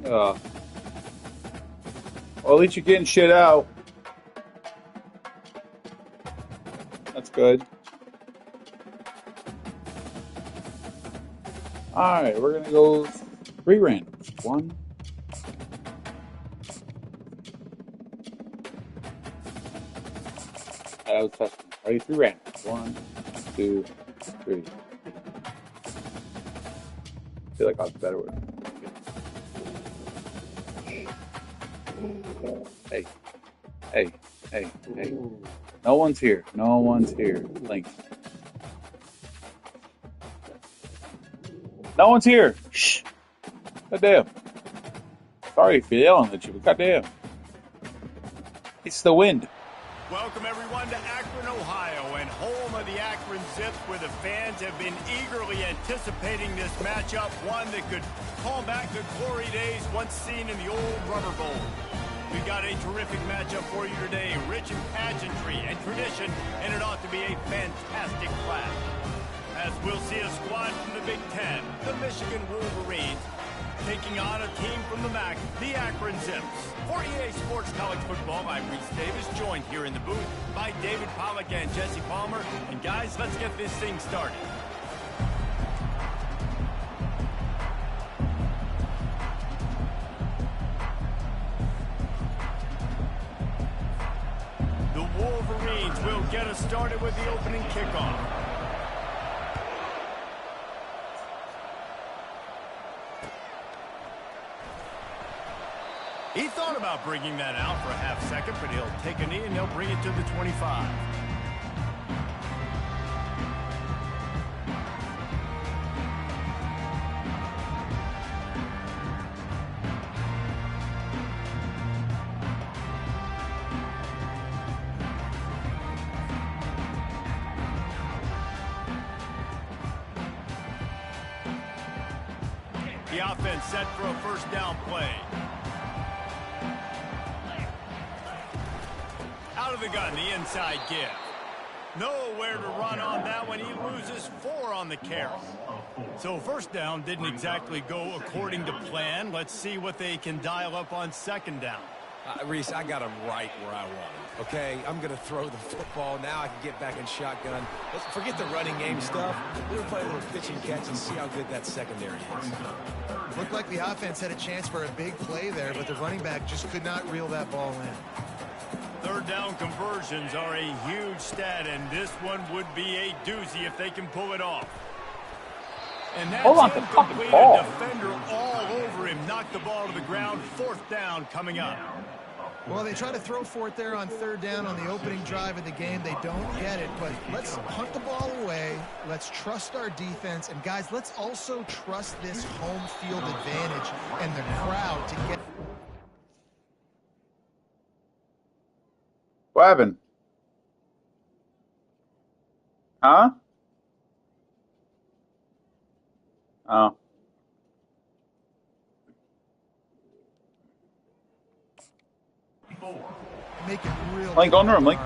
Well, at least you're getting shit out. That's good. All right, we're gonna go 3 randoms. 1. I was testing. Ready? 3 randoms. 1, 2, 3. I feel like I was better with it. Hey, hey, hey, hey. No one's here. No one's here. Link. No one's here. Shh. Goddamn. Sorry for yelling at you, but goddamn. It's the wind. Welcome everyone to Akron, Ohio, and home of the Akron Zips, where the fans have been eagerly anticipating this matchup, one that could call back the glory days once seen in the old Rubber Bowl. We've got a terrific matchup for you today, rich in pageantry and tradition, and it ought to be a fantastic clash. As we'll see a squad from the Big Ten, the Michigan Wolverines, taking on a team from the MAC, the Akron Zips. For EA Sports College Football, I'm Reese Davis, joined here in the booth by David Pollack and Jesse Palmer. And guys, let's get this thing started. The Wolverines will get us started with the opening kickoff. He thought about bringing that out for a half second, but he'll take a knee and he'll bring it to the 25. The offense set for a first down play. Out of the gun, the inside give. Nowhere to run on that one. He loses 4 on the carry. So first down didn't exactly go according to plan. Let's see what they can dial up on second down. Reese, I got him right where I want him. Okay, I'm going to throw the football. Now I can get back in shotgun. Let's forget the running game stuff. We're going to play a little pitch and catch and see how good that secondary is. Looked like the offense had a chance for a big play there, but the running back just could not reel that ball in. Third down conversions are a huge stat, and this one would be a doozy if they can pull it off. And that's Hold on the fucking ball. Defender all over him, knocked the ball to the ground. Fourth down coming up. Well, they try to throw for it there on third down on the opening drive of the game. They don't get it, but let's punt the ball away. Let's trust our defense. And, guys, let's also trust this home field advantage and the crowd to get... What happened? Huh? Oh. Make it real. Link, go in the room, Link.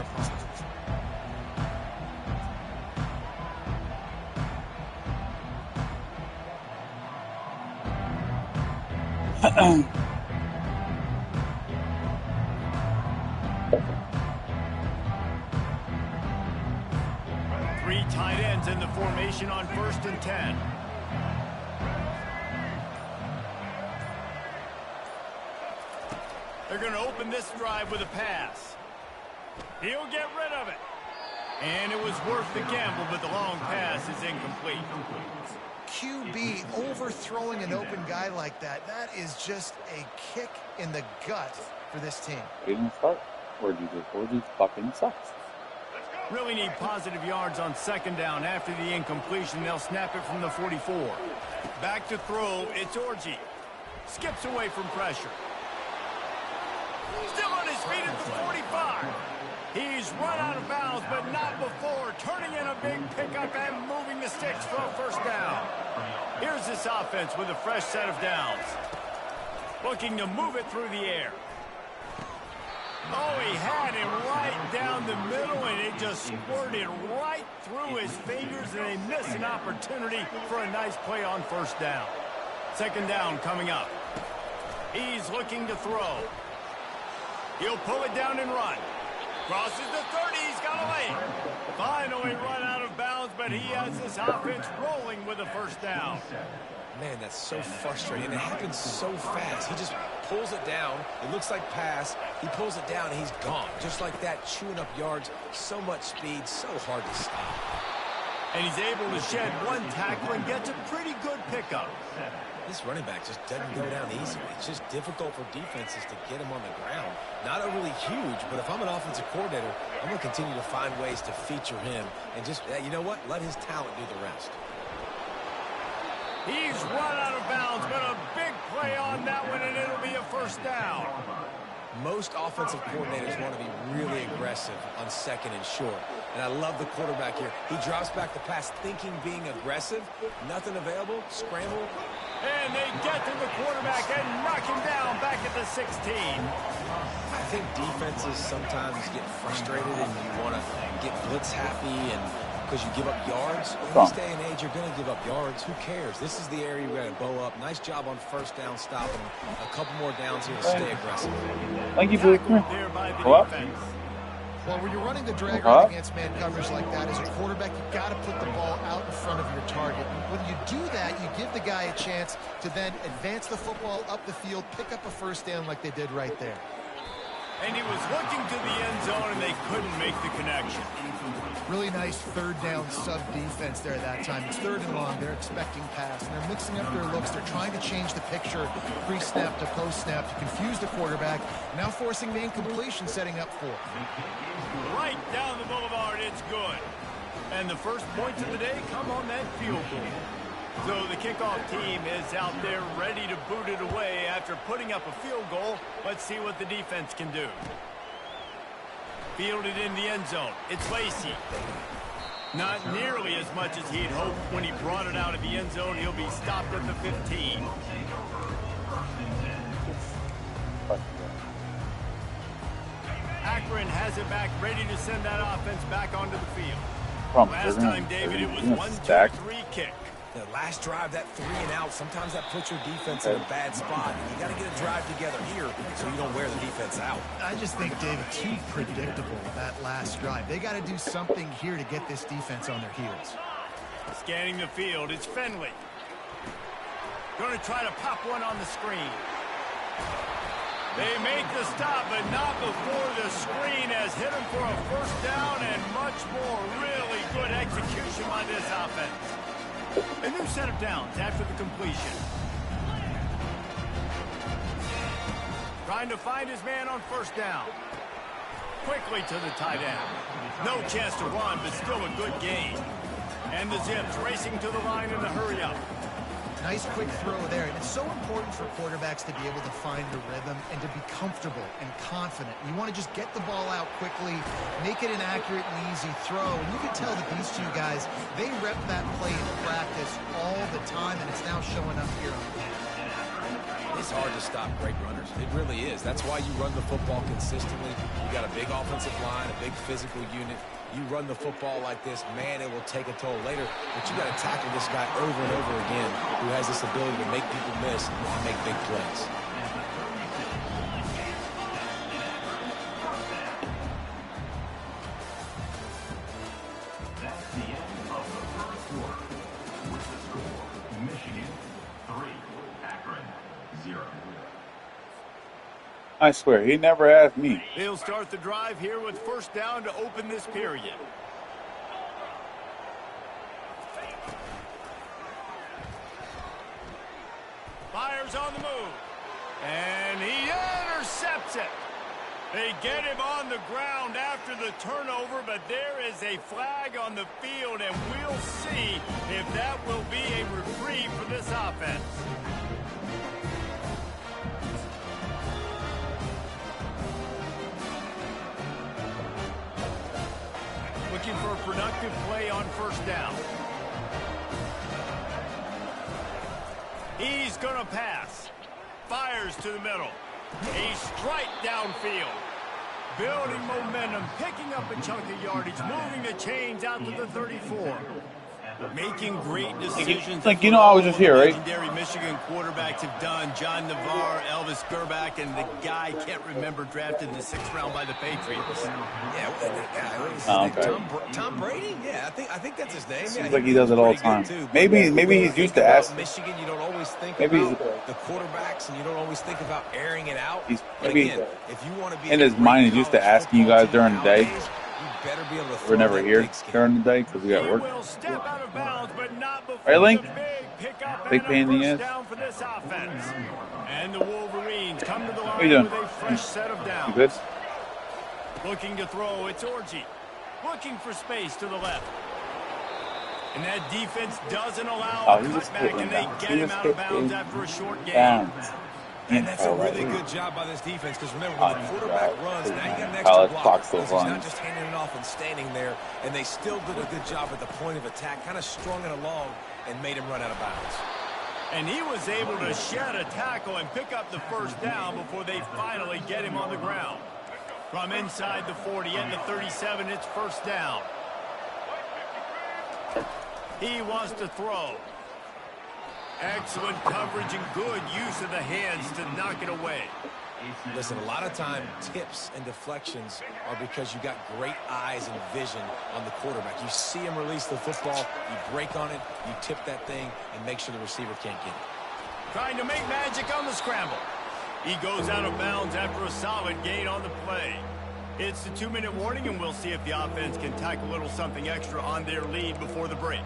Three tight ends in the formation on 1st and 10. They're going to open this drive with a pass. He'll get rid of it. And it was worth the gamble, but the long pass is incomplete. QB overthrowing an open guy like that, that is just a kick in the gut for this team. Didn't start. Where'd you fucking sucks. Really need positive yards on second down. After the incompletion, they'll snap it from the 44. Back to throw, it's Orji. Skips away from pressure. Still on his feet at the 45. He's run out of bounds, but not before turning in a big pickup and moving the sticks for a first down. Here's this offense with a fresh set of downs. Looking to move it through the air. Oh, he had him right down the middle, and it just squirted right through his fingers, and they miss an opportunity for a nice play on first down. Second down coming up. He's looking to throw. He'll pull it down and run. Crosses the 30. He's got a lane. Finally run out of bounds, but he has this offense rolling with a first down. Man, that's so frustrating. It happens so fast. He just pulls it down. It looks like pass. He pulls it down, and he's gone. Just like that, chewing up yards. So much speed, so hard to stop. And he's able to shed one tackle and gets a pretty good pickup. This running back just doesn't go down easily. It's just difficult for defenses to get him on the ground. Not overly huge, but if I'm an offensive coordinator, I'm going to continue to find ways to feature him. And just, you know what? Let his talent do the rest. He's run out of bounds, but a big play on that one, and it'll be a first down. Most offensive coordinators want to be really aggressive on second and short. And I love the quarterback here. He drops back the pass thinking being aggressive. Nothing available. Scramble. And they get to the quarterback and knock him down back at the 16. I think defenses sometimes get frustrated and you want to get blitz happy and because you give up yards. In this day and age, you're going to give up yards. Who cares? This is the area we're going to bow up. Nice job on first down stopping him. A couple more downs here to stay aggressive. Thank you, Blue. Well, when you're running the drag route against man coverage like that, as a quarterback, you've got to put the ball out in front of your target. When you do that, you give the guy a chance to then advance the football up the field, pick up a first down like they did right there. And he was looking to the end zone, and they couldn't make the connection. Really nice third down sub defense there that time. It's third and long. They're expecting pass, and they're mixing up their looks. They're trying to change the picture pre-snap to post-snap to confuse the quarterback, now forcing the incompletion, setting up for. Right down the boulevard, it's good. And the first points of the day come on that field goal. So the kickoff team is out there ready to boot it away after putting up a field goal. Let's see what the defense can do. Fielded in the end zone. It's Lacy. Not nearly as much as he'd hoped when he brought it out of the end zone. He'll be stopped at the 15. Akron has it back, ready to send that offense back onto the field. Last time, David, it was 1-2-3 kick. The last drive, that 3 and out, sometimes that puts your defense in a bad spot. You got to get a drive together here so you don't wear the defense out. I just think, David, too predictable that last drive. They got to do something here to get this defense on their heels. Scanning the field, it's Finley. Going to try to pop one on the screen. They make the stop, but not before the screen has hit him for a first down and much more. Really good execution by this offense. A new set of downs after the completion. Trying to find his man on first down. Quickly to the tight end. No chance to run, but still a good gain. And the Zips racing to the line in a hurry up. Nice quick throw there. And it's so important for quarterbacks to be able to find the rhythm and to be comfortable and confident. You want to just get the ball out quickly, make it an accurate and easy throw. And you can tell that these two guys, they rep that play in practice all the time, and it's now showing up here on the field. It's hard to stop great runners. It really is. That's why you run the football consistently. You got a big offensive line, a big physical unit. You run the football like this, man, it will take a toll later. But you got to tackle this guy over and over again who has this ability to make people miss and make big plays. That's the end of the first quarter. With the score, Michigan 3, Akron 0. I swear, he never asked me. They'll start the drive here with first down to open this period. Fires on the move. And he intercepts it. They get him on the ground after the turnover, but there is a flag on the field, and we'll see if that will be a reprieve for this offense. Looking for a productive play on first down. He's going to pass. Fires to the middle. A strike downfield. Building momentum, picking up a chunk of yardage, moving the chains out to the 34. Making great decisions. Like, you know, I was just here, right? Legendary Michigan quarterbacks have done. John Navarre, Elvis Gerbach, and the guy I can't remember drafted in the 6th round by the Patriots. Yeah, that guy. What was his Oh, name? okay. Tom Brady? Yeah, I think that's his name. Seems Yeah, like he does it all the pretty good time. too. Maybe he's used to asking. Michigan, you don't always think Maybe about the quarterbacks, and you don't always think about airing it out. He's But maybe again, if you want to be in a his great mind he's used to college asking you guys football during team the day. nowadays, you better be able to We're throw never that here big scheme. during the day because we got He work. will step out of bounds, but not before Right, Link? the big pickup Big and pain in a the first ass. down for this offense. And the Wolverines come to the you line doing? with a fresh set of You downs. good? Looking to throw, it's Orji. Looking for space to the left. And that defense doesn't allow Oh, a he just cutback, hit and him they down. get He him just out of hit bounds him after a short game. down. And that's a Oh, really right. good job by this defense because remember, Oh, when the yeah, quarterback right. runs, now you got an extra College block clock still because he's not runs. just handing it off and standing there. And they still did a good job at the point of attack, kind of strung it along and made him run out of bounds. And he was able to shed a tackle and pick up the first down before they finally get him on the ground. From inside the 40 and the 37, it's first down. He wants to throw. Excellent coverage and good use of the hands to knock it away. Listen, a lot of time, tips and deflections are because you got great eyes and vision on the quarterback. You see him release the football, you break on it, you tip that thing, and make sure the receiver can't get it. Trying to make magic on the scramble. He goes out of bounds after a solid gain on the play. It's the 2-minute warning, and we'll see if the offense can tack a little something extra on their lead before the break.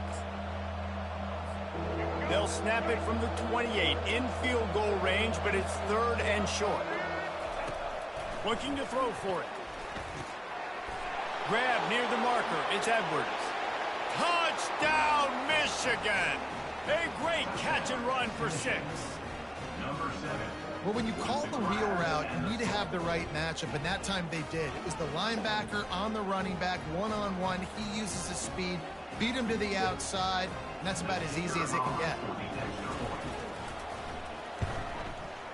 They'll snap it from the 28 in field goal range, but it's 3rd and short. Looking to throw for it. Grab near the marker. It's Edwards. Touchdown, Michigan! A great catch and run for 6. Number 7. Well, when you call the wheel route, you need to have the right matchup, and that time they did. It was the linebacker on the running back, one-on-one. He uses his speed, beat him to the outside, and that's about as easy as it can get.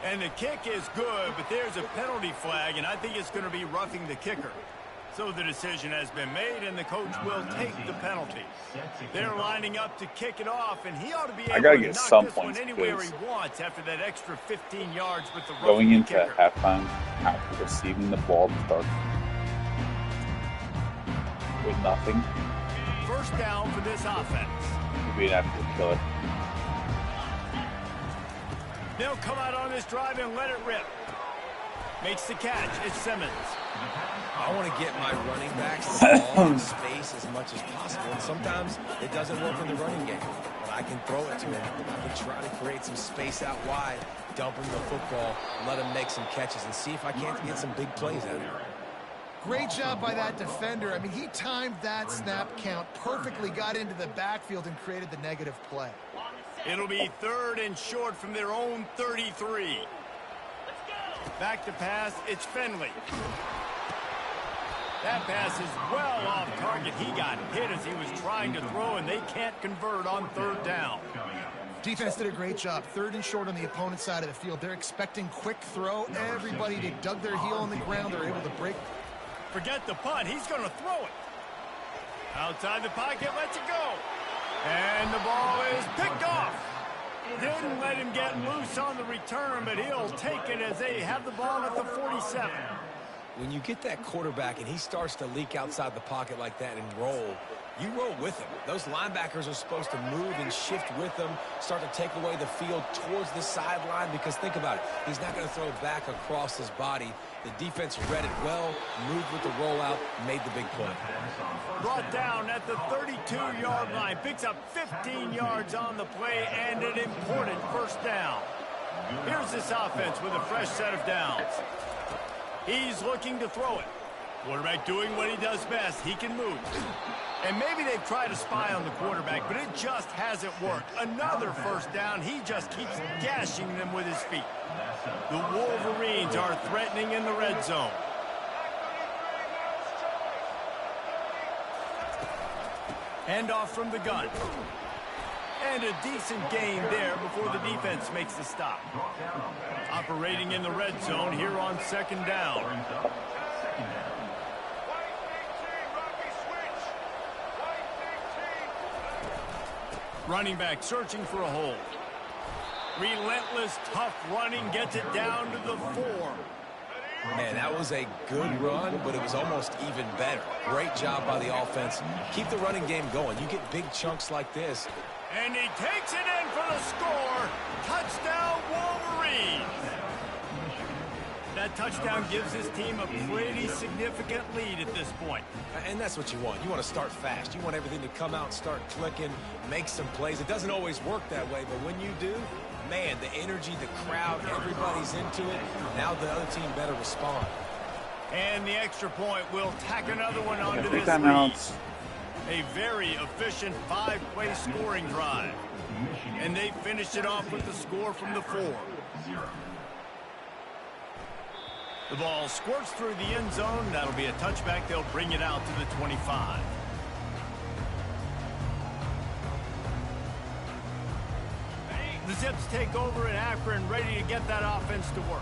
And the kick is good, but there's a penalty flag, and I think it's going to be roughing the kicker. So the decision has been made, and the coach will take the penalty. They're lining up to kick it off, and he ought to be able gotta to get knock some this one points anywhere because he wants after that extra 15 yards with the Going roughing into kicker. halftime after receiving the ball to start with nothing, First down for this offense. would be an absolute killer. They'll come out on this drive and let it rip. Makes the catch. It's Simmons. I want to get my running backs the ball in space as much as possible. And sometimes it doesn't work in the running game. But I can throw it to him. I can try to create some space out wide, dump him the football, let him make some catches, and see if I can't get some big plays out of him. Great job by that defender. I mean, he timed that snap count perfectly, got into the backfield, and created the negative play. It'll be 3rd and short from their own 33. Back to pass, it's Finley. That pass is well off target. He got hit as he was trying to throw, and they can't convert on 3rd down. Defense did a great job. 3rd and short on the opponent's side of the field. They're expecting quick throw. Everybody, they dug their heel on the ground. They're able to break. Forget the punt. He's going to throw it. Outside the pocket, lets it go. And the ball is picked off. Didn't let him get loose on the return, but he'll take it as they have the ball at the 47. When you get that quarterback and he starts to leak outside the pocket like that and roll, you roll with him. Those linebackers are supposed to move and shift with him, start to take away the field towards the sideline, because think about it. He's not going to throw back across his body. The defense read it well, moved with the rollout, made the big play. Brought down at the 32-yard line. Picks up 15 yards on the play and an important first down. Here's this offense with a fresh set of downs. He's looking to throw it. Quarterback doing what he does best. He can move. And maybe they've tried to spy on the quarterback, but it just hasn't worked. Another first down. He just keeps gashing them with his feet. The Wolverines are threatening in the red zone. Handoff from the gun. And a decent gain there before the defense makes the stop. Operating in the red zone here on 2nd down. Running back searching for a hole. Relentless, tough running gets it down to the 4. Man, that was a good run, but it was almost even better. Great job by the offense. Keep the running game going. You get big chunks like this. And he takes it in for the score. Touchdown, Wolverines. That touchdown gives his team a pretty significant lead at this point. And that's what you want. You want to start fast. You want everything to come out and start clicking, make some plays. It doesn't always work that way, but when you do, man, the energy, the crowd, everybody's into it. Now the other team better respond. And the extra point will tack another one onto Three this lead. timeouts. A very efficient 5-play scoring drive. And they finished it off with the score from the 4. The ball squirts through the end zone. That'll be a touchback. They'll bring it out to the 25. The Zips take over in Akron, ready to get that offense to work.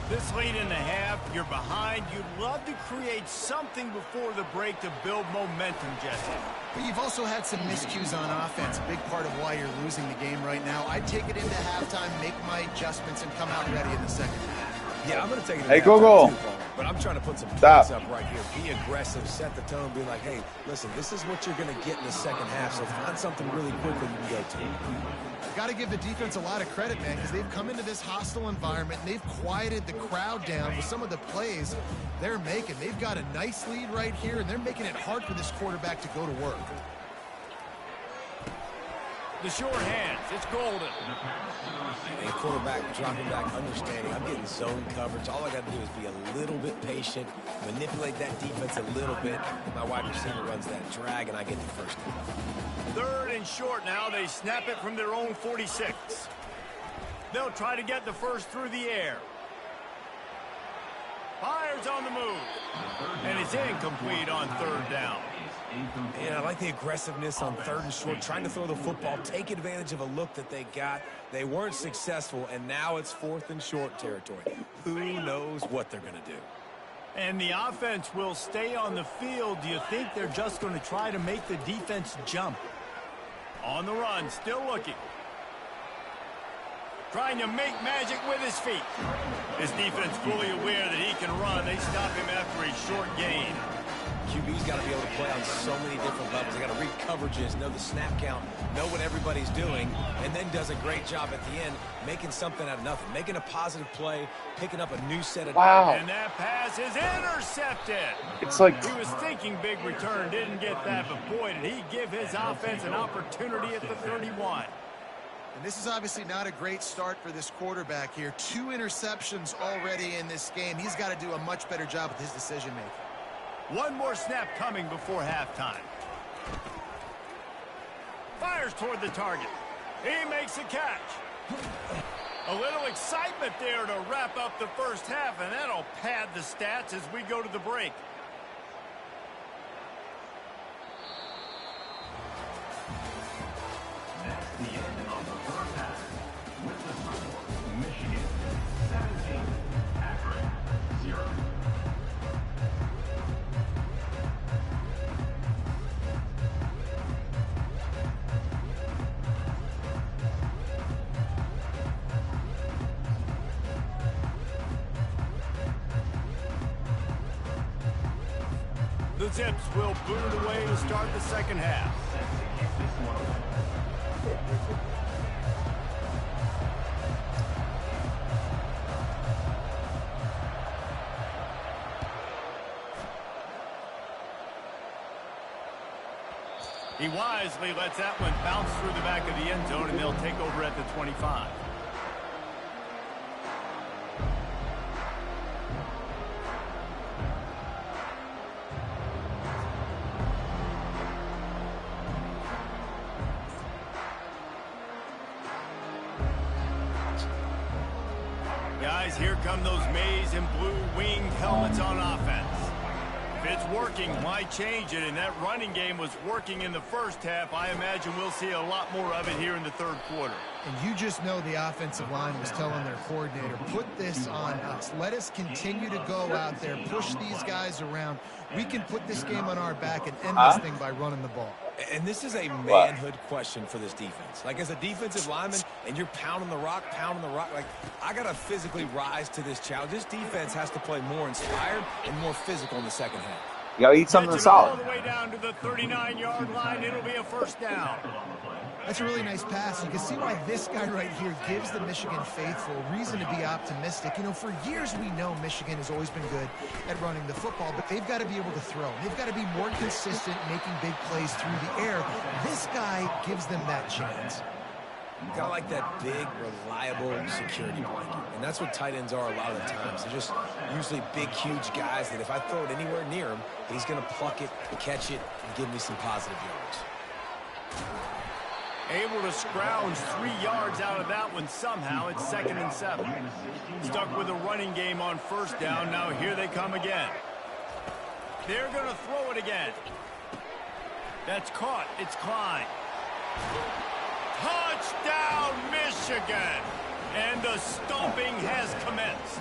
This late in the half, you're behind. You'd love to create something before the break to build momentum, Jesse. But you've also had some miscues on offense, a big part of why you're losing the game right now. I'd take it into halftime, make my adjustments, and come out ready in the second half. Yeah, I'm going to take it. Hey, Google. But I'm trying to put some Stop. points up right here. Be aggressive, set the tone, be like, hey, listen, this is what you're going to get in the second half, so find something really quickly you can go to. Got to give the defense a lot of credit, man, because they've come into this hostile environment, and they've quieted the crowd down with some of the plays they're making. They've got a nice lead right here, and they're making it hard for this quarterback to go to work. The short hands, it's Golden. A quarterback dropping back, understanding. I'm getting zone coverage. All I got to do is be a little bit patient, manipulate that defense a little bit. My wide receiver runs that drag, and I get the first down. 3rd and short now. They snap it from their own 46. They'll try to get the first through the air. Fires on the move. And it's incomplete on 3rd down. And I like the aggressiveness on 3rd and short, trying to throw the football, take advantage of a look that they got. They weren't successful, and now it's 4th and short territory. Who knows what they're going to do? And the offense will stay on the field. Do you think they're just going to try to make the defense jump? On the run, still looking. Trying to make magic with his feet. His defense fully aware that he can run. They stop him after a short gain. QB's got to be able to play on so many different levels. They got to read coverages, know the snap count, know what everybody's doing, and then does a great job at the end making something out of nothing, making a positive play, picking up a new set of... Wow. And that pass is intercepted. It's like... He was thinking big return, didn't get that, but boy, did he give his offense an opportunity at the 31. And this is obviously not a great start for this quarterback here. 2 interceptions already in this game. He's got to do a much better job with his decision-making. One more snap coming before halftime. Fires toward the target. He makes a catch. A little excitement there to wrap up the first half, and that'll pad the stats as we go to the break. That's the end of the first half. With the score, Michigan 17, Akron 0. The Zips will boot it away to start the second half. He wisely lets that one bounce through the back of the end zone, and they'll take over at the 25. Guys, here come those maize and blue winged helmets on offense. If it's working, why change it? And that running game was working in the first half. I imagine we'll see a lot more of it here in the third quarter. And you just know the offensive line was telling their coordinator, put this on us. Let us continue to go out there, push these guys around. We can put this game on our back and end this thing by running the ball. And this is a manhood question for this defense. Like, as a defensive lineman, and you're pounding the rock, like, I got to physically rise to this challenge. This defense has to play more inspired and more physical in the second half. You gotta eat something solid. All the way down to the 39-yard line. It'll be a first down. That's a really nice pass. You can see why this guy right here gives the Michigan faithful reason to be optimistic. You know, for years we know Michigan has always been good at running the football, but they've got to be able to throw. They've got to be more consistent making big plays through the air. This guy gives them that chance. Kind of like that big, reliable security blanket. And that's what tight ends are a lot of the times. They're just usually big, huge guys that if I throw it anywhere near him, he's going to pluck it, catch it, and give me some positive yards. Able to scrounge 3 yards out of that one somehow. It's 2nd and 7. Stuck with a running game on first down. Now here they come again. They're going to throw it again. That's caught. It's Klein. Touchdown, Michigan! And the stomping has commenced.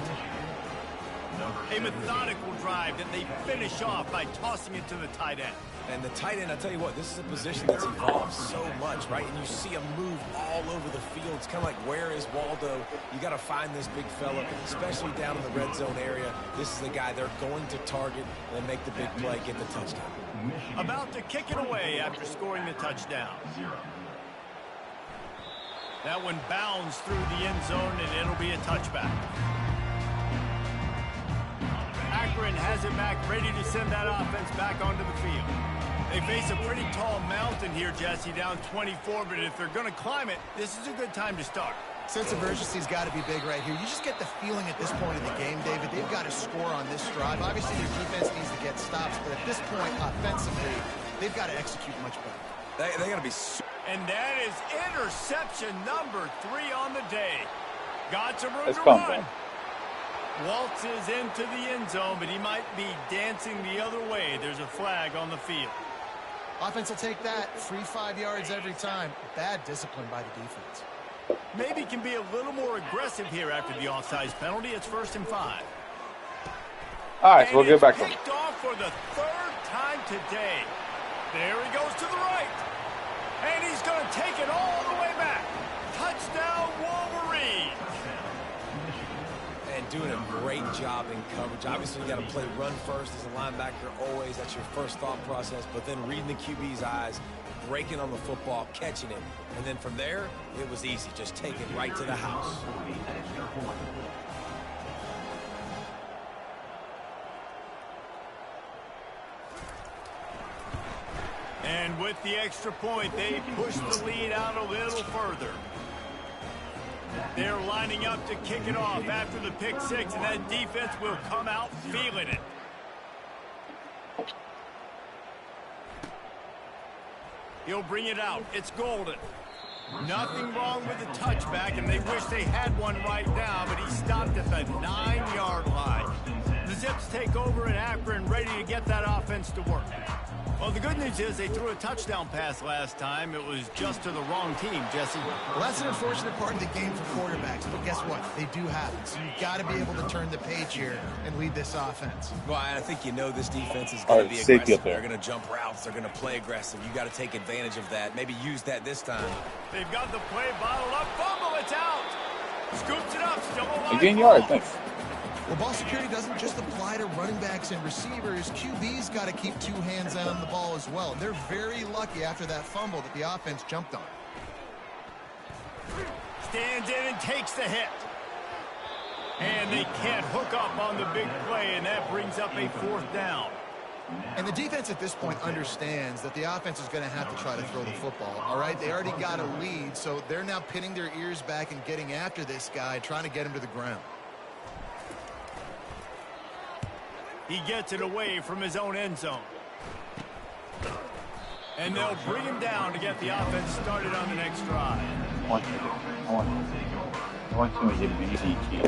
A methodical drive that they finish off by tossing it to the tight end. And the tight end, I'll tell you what, this is a position that's evolved so much, right? And you see him move all over the field. It's kind of like, where is Waldo? You got to find this big fella, especially down in the red zone area. This is the guy they're going to target and make the big play, get the touchdown. About to kick it away after scoring the touchdown. That one bounds through the end zone, and it'll be a touchback. Akron has it back, ready to send that offense back onto the field. They face a pretty tall mountain here, Jesse, down 24, but if they're going to climb it, this is a good time to start. Sense of urgency's got to be big right here. You just get the feeling at this point in the game, David, they've got to score on this drive. Obviously, their defense needs to get stops, but at this point, offensively, they've got to execute much better. They got to be... And that is interception number 3 on the day. Got some room Let's to come run. back. Waltzes into the end zone, but he might be dancing the other way. There's a flag on the field. Offense will take that. Free 5 yards every time. Bad discipline by the defense. Maybe can be a little more aggressive here after the offsides penalty. It's 1st and 5. All right, so we'll get back to Picked off for the 3rd time today. There he goes to the right. And he's going to take it all the way back. Touchdown, Wolverine. And doing a great job in coverage. Obviously, you got to play run first as a linebacker always. That's your first thought process. But then reading the QB's eyes, breaking on the football, catching it. And then from there, it was easy. Just take it right to the house. And with the extra point, they push the lead out a little further. They're lining up to kick it off after the pick 6, and that defense will come out feeling it. He'll bring it out. It's Golden. Nothing wrong with the touchback, and they wish they had one right now, but he stopped at the 9-yard line. The Zips take over in Akron, ready to get that offense to work. Well, the good news is they threw a touchdown pass last time. It was just to the wrong team, Jesse. Well, that's an unfortunate part of the game for quarterbacks, but guess what? They do have it. So you've got to be able to turn the page here and lead this offense. Well, I think you know this defense is going to be aggressive. They're going to jump routes. They're going to play aggressive. You got to take advantage of that. Maybe use that this time. They've got the play bottled up. Fumble, it's out. Scoops it up. Still alive. Again, yards, thanks. Well, ball security doesn't just apply to running backs and receivers. QB's got to keep 2 hands on the ball as well. They're very lucky after that fumble that the offense jumped on. Stands in and takes the hit. And they can't hook up on the big play, and that brings up a 4th down. And the defense at this point understands that the offense is going to have to try to throw the football, all right? They already got a lead, so they're now pinning their ears back and getting after this guy, trying to get him to the ground. He gets it away from his own end zone. And they'll bring him down to get the offense started on the next drive. I want to give me easy key.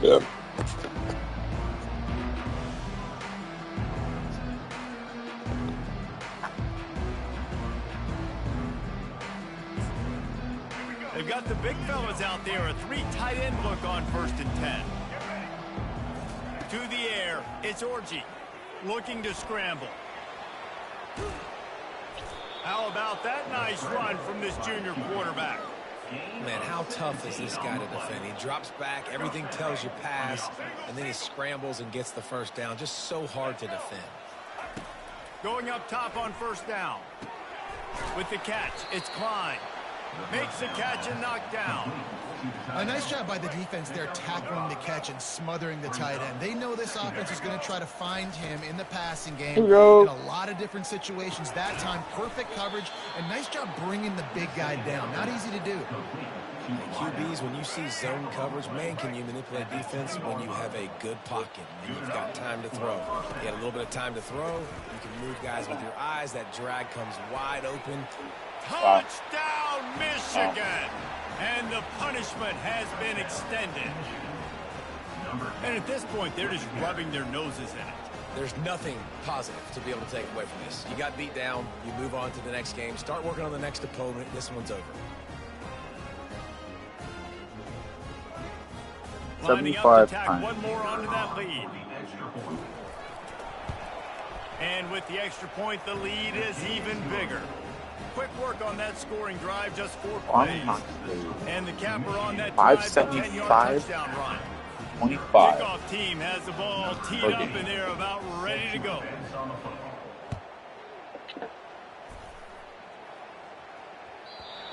Yeah. They've got the big fellas out there, a 3 tight end look on 1st and 10. To the air, it's Orji. looking to scramble. How about that nice run from this junior quarterback? Man, how tough is this guy to defend? He drops back, everything tells you pass, and then he scrambles and gets the first down. Just so hard to defend. Going up top on first down. With the catch, it's Klein. Makes the catch and knocked down. A nice job by the defense there tackling the catch and smothering the tight end. They know this offense is going to try to find him in the passing game in a lot of different situations. That time, perfect coverage, and nice job bringing the big guy down. Not easy to do. QBs, when you see zone coverage, man, can you manipulate defense when you have a good pocket and you've got time to throw. You got a little bit of time to throw. You can move guys with your eyes. That drag comes wide open. Touchdown, Michigan! And the punishment has been extended. And at this point, they're just rubbing their noses in it. There's nothing positive to be able to take away from this. You got beat down. You move on to the next game. Start working on the next opponent. This one's over. Lining up to tack one more onto that lead. And with the extra point, the lead is even bigger. Quick work on that scoring drive, just 4 plays. And the capper on that drive, the 10-yard touchdown run. 25. Kickoff team has the ball teed up and they're about ready to go.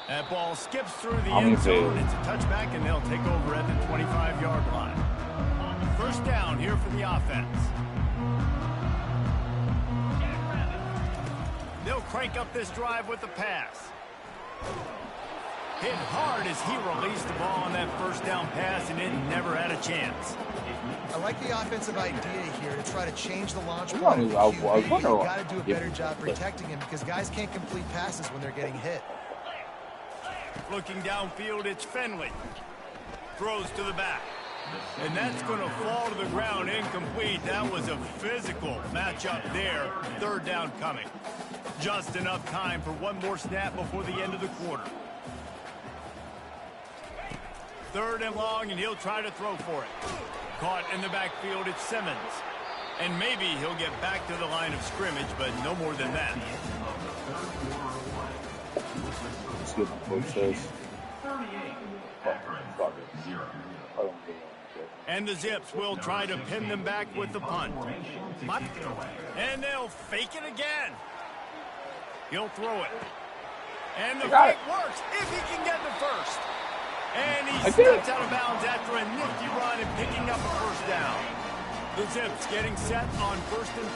That ball skips through the end zone. It's a touchback, and they'll take over at the 25-yard line. First down here for the offense. They'll crank up this drive with the pass. Hit hard as he released the ball on that first down pass, and it never had a chance. I like the offensive idea here to try to change the launch point. You've got to do a better job protecting him because guys can't complete passes when they're getting hit. Looking downfield, it's Finley. Throws to the back. And that's going to fall to the ground incomplete. That was a physical matchup there. Third down coming. Just enough time for one more snap before the end of the quarter. Third and long, and he'll try to throw for it. Caught in the backfield, it's Simmons. And maybe he'll get back to the line of scrimmage, but no more than that. Let's see what my coach says. And the Zips will try to pin them back with the punt. And they'll fake it again. He'll throw it. And the fake works if he can get the first. And he steps out of bounds after a nifty run and picking up a first down. The Zips getting set on 1st and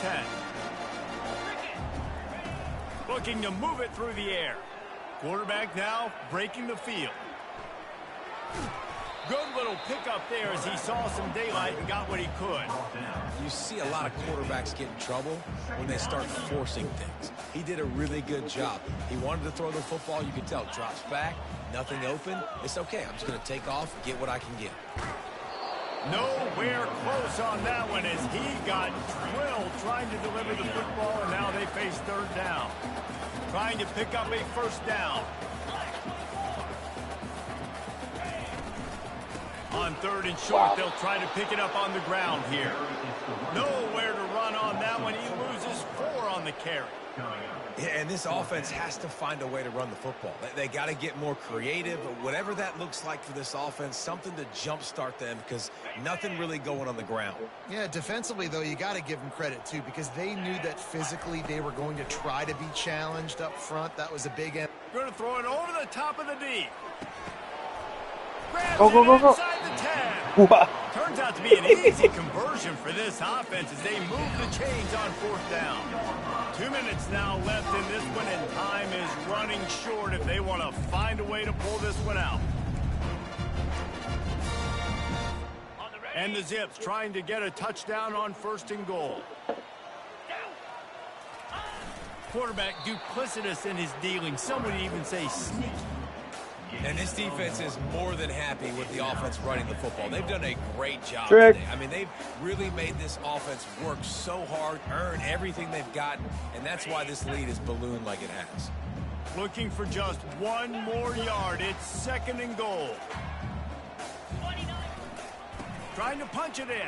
10. Looking to move it through the air. Quarterback now breaking the field. Good little pickup there as he saw some daylight and got what he could. You see a lot of quarterbacks get in trouble when they start forcing things. He did a really good job. He wanted to throw the football. You could tell. Drops back, nothing open. It's okay. I'm just going to take off, get what I can get. Nowhere close on that one as he got drilled trying to deliver the football, and now they face third down. Trying to pick up a first down. On 3rd and short, they'll try to pick it up on the ground here. Nowhere to run on that one. He loses 4 on the carry. Yeah, and this offense has to find a way to run the football. They got to get more creative. Whatever that looks like for this offense, something to jumpstart them because nothing really going on the ground. Yeah, defensively, though, you got to give them credit, too, because they knew that physically they were going to try to be challenged up front. That was a big end. Going to throw it over the top of the D. Go. Inside the 10. Turns out to be an easy conversion for this offense as they move the chains on 4th down. 2 minutes now left in this one, and time is running short if they want to find a way to pull this one out. And the Zips trying to get a touchdown on 1st and goal. Quarterback duplicitous in his dealing. Some would even say sneaky. And this defense is more than happy with the offense running the football. They've done a great job today. I mean, they've really made this offense work so hard, earn everything they've got, and that's why this lead is ballooned like it has. Looking for just 1 more yard. It's 2nd and goal. Trying to punch it in.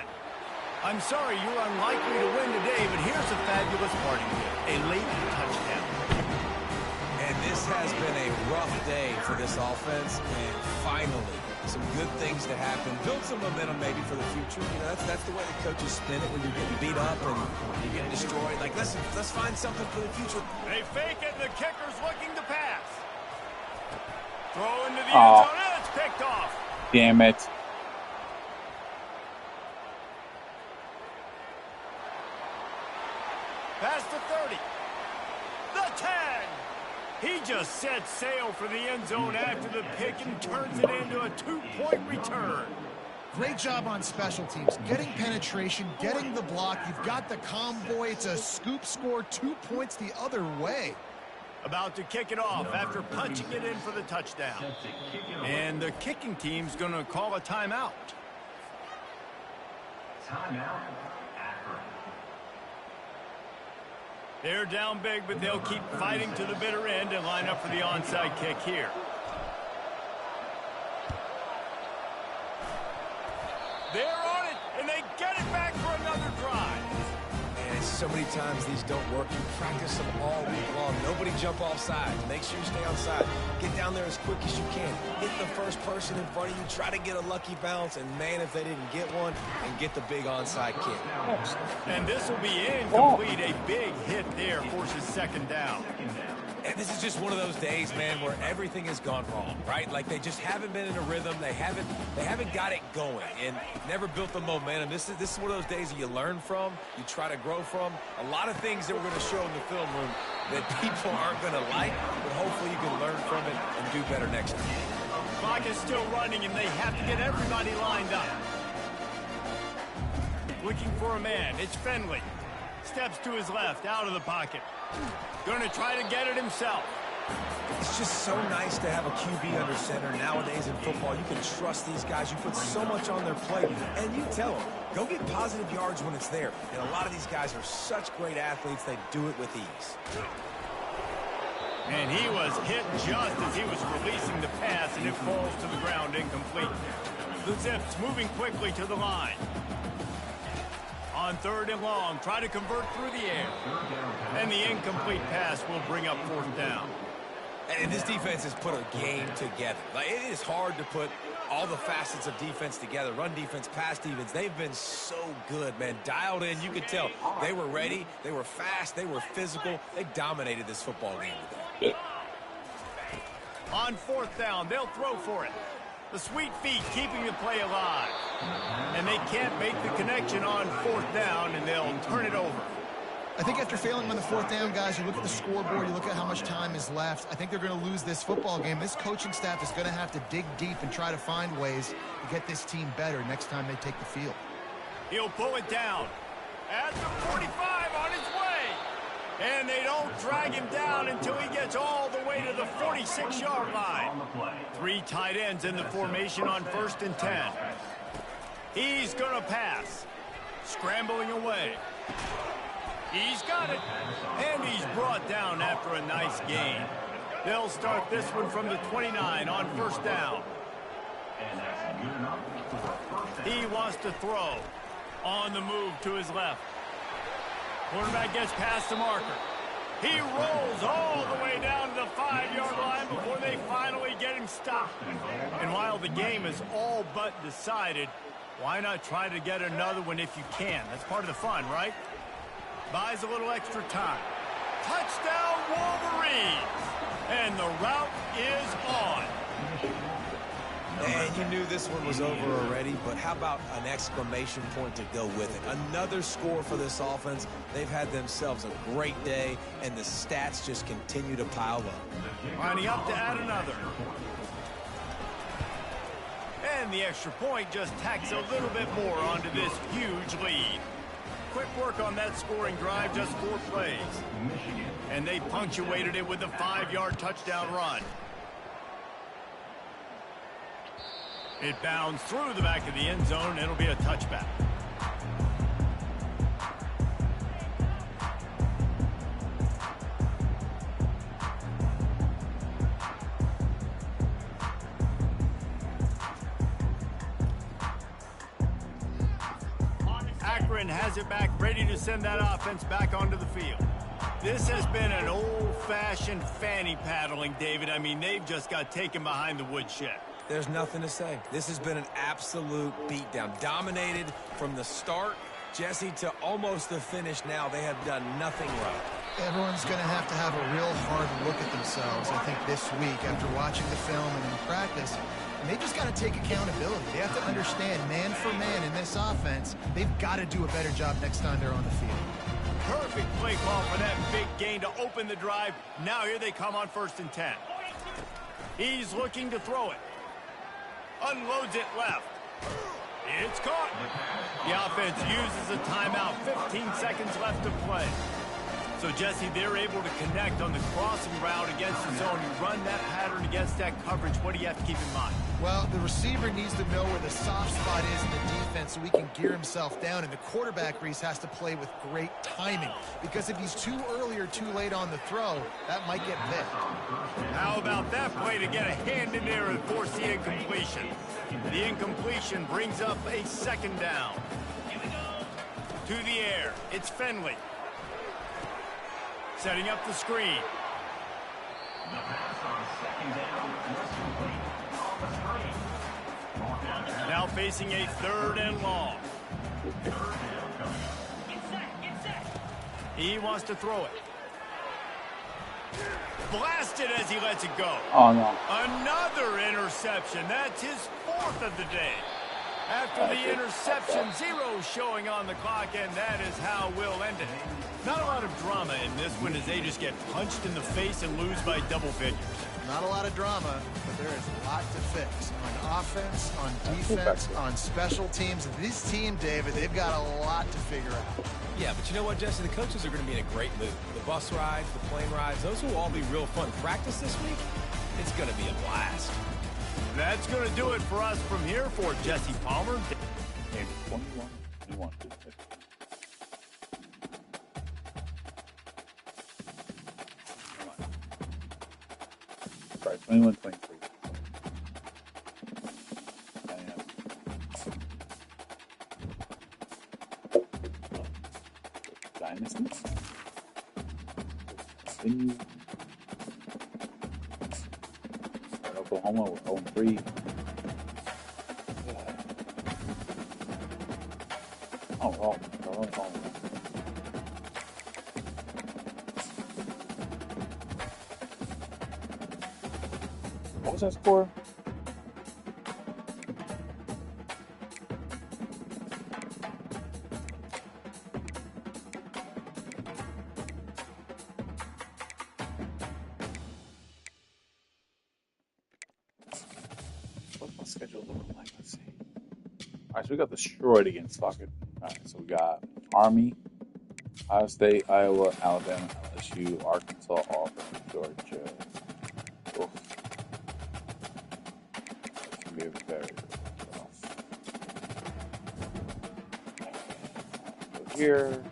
I'm sorry you're unlikely to win today, but here's a fabulous parting gift, a late touchdown. And this has been a rough day for this offense, and finally, some good things to happen. Build some momentum maybe for the future. You know, that's the way the coaches spin it when you're getting beat up and you're getting destroyed. Like, let's find something for the future. They fake it, and the kicker's looking to pass. Throw into the end zone, and it's picked off. Damn it. Past the 30. The 10. He just set sail for the end zone after the pick and turns it into a 2-point return. Great job on special teams. Getting penetration, getting the block. You've got the convoy. It's a scoop score, 2 points the other way. About to kick it off after punching it in for the touchdown. And the kicking team's going to call a timeout. Timeout, Akron. They're down big, but they'll keep fighting to the bitter end and line up for the onside kick here. They're on it, and they get it back for another drive. And so many times these don't work. You practice them all week long. Nobody jump off sides. Make sure you stay on side. Get down there as quick as you can. Hit the first person in front of you. Try to get a lucky bounce. And, man, if they didn't get one, and get the big onside kick. And this will be incomplete. A big hit there forces second down. And this is just one of those days, man, where everything has gone wrong, right? Like, they just haven't been in a rhythm. They haven't got it going and never built the momentum. This is one of those days that you learn from, you try to grow from. A lot of things that we're going to show in the film room that people aren't going to like, but hopefully you can learn from it and do better next time. Clock is still running, and they have to get everybody lined up. Looking for a man. It's Finley. Steps to his left, out of the pocket. Going to try to get it himself. It's just so nice to have a QB under center. Nowadays in football, you can trust these guys. You put so much on their plate, and you tell them, go get positive yards when it's there. And a lot of these guys are such great athletes, they do it with ease. And he was hit just as he was releasing the pass, and it falls to the ground incomplete. The Zips moving quickly to the line. On 3rd and long, try to convert through the air. And the incomplete pass will bring up 4th down. And this defense has put a game together. Like, it is hard to put all the facets of defense together. Run defense, pass defense. They've been so good, man. Dialed in. You could tell they were ready. They were fast. They were physical. They dominated this football game today. On 4th down, they'll throw for it. The sweet feet keeping the play alive. And they can't make the connection on 4th down, and they'll turn it over. I think after failing on the 4th down, guys, you look at the scoreboard, you look at how much time is left. I think they're going to lose this football game. This coaching staff is going to have to dig deep and try to find ways to get this team better next time they take the field. He'll pull it down. At the 45 on his way. And they don't drag him down until he gets all the way to the 46-yard line. 3 tight ends in the formation on 1st and 10. He's going to pass. Scrambling away. He's got it. And he's brought down after a nice gain. They'll start this one from the 29 on 1st down. He wants to throw. On the move to his left. Quarterback gets past the marker. He rolls all the way down to the 5-yard line before they finally get him stopped. And while the game is all but decided, why not try to get another one if you can? That's part of the fun, right? Buys a little extra time. Touchdown, Wolverines! And the route is on. And you knew this one was over already, but how about an exclamation point to go with it? Another score for this offense. They've had themselves a great day, and the stats just continue to pile up. Lining up to add another. And the extra point just tacks a little bit more onto this huge lead. Quick work on that scoring drive, just 4 plays. And they punctuated it with a 5-yard touchdown run. It bounds through the back of the end zone, and it'll be a touchback. and has it back, ready to send that offense back onto the field. This has been an old-fashioned fanny paddling, David. I mean, they've just got taken behind the woodshed. There's nothing to say. This has been an absolute beatdown. Dominated from the start, Jesse, to almost the finish now. They have done nothing right. Everyone's going to have a real hard look at themselves, I think, this week after watching the film and in practice. And they just got to take accountability. They have to understand, man for man in this offense, they've got to do a better job next time they're on the field. Perfect play call for that big gain to open the drive. Now here they come on 1st and 10. He's looking to throw it. Unloads it left. It's caught. The offense uses a timeout. 15 seconds left to play. So, Jesse, they're able to connect on the crossing route against the zone. You run that pattern against that coverage. What do you have to keep in mind? Well, the receiver needs to know where the soft spot is in the defense so he can gear himself down. And the quarterback, Reese, has to play with great timing. Because if he's too early or too late on the throw, that might get picked. How about that play to get a hand in there and force the incompletion? The incompletion brings up a 2nd down. To the air. It's Finley. Setting up the screen. The pass on 2nd down was complete on the screen. Now facing a 3rd and long. 3rd down coming. He wants to throw it. Blasted as he lets it go. Oh, no. Another interception. That's his 4th of the day. After the interception, 0 showing on the clock, and that is how we'll end it. Not a lot of drama in this one as they just get punched in the face and lose by double figures. Not a lot of drama, but there is a lot to fix. On offense, on defense, on special teams. This team, David, they've got a lot to figure out. Yeah, but you know what, Jesse? The coaches are going to be in a great mood. The bus rides, the plane rides, those will all be real fun. Practice this week, it's going to be a blast. That's going to do it for us from here for Jesse Palmer. And 21, 21. Sorry, 21, 23. I am. Dynasty. Continue. Oklahoma with 0-3. Oh, oh. What was that score? What's my schedule looking like? Let's see. All right, so we got destroyed against fucking. All right, so we got Army, Ohio State, Iowa, Alabama, LSU, Arkansas, Auburn, Georgia. Oof. That's gonna be very rough. Go here.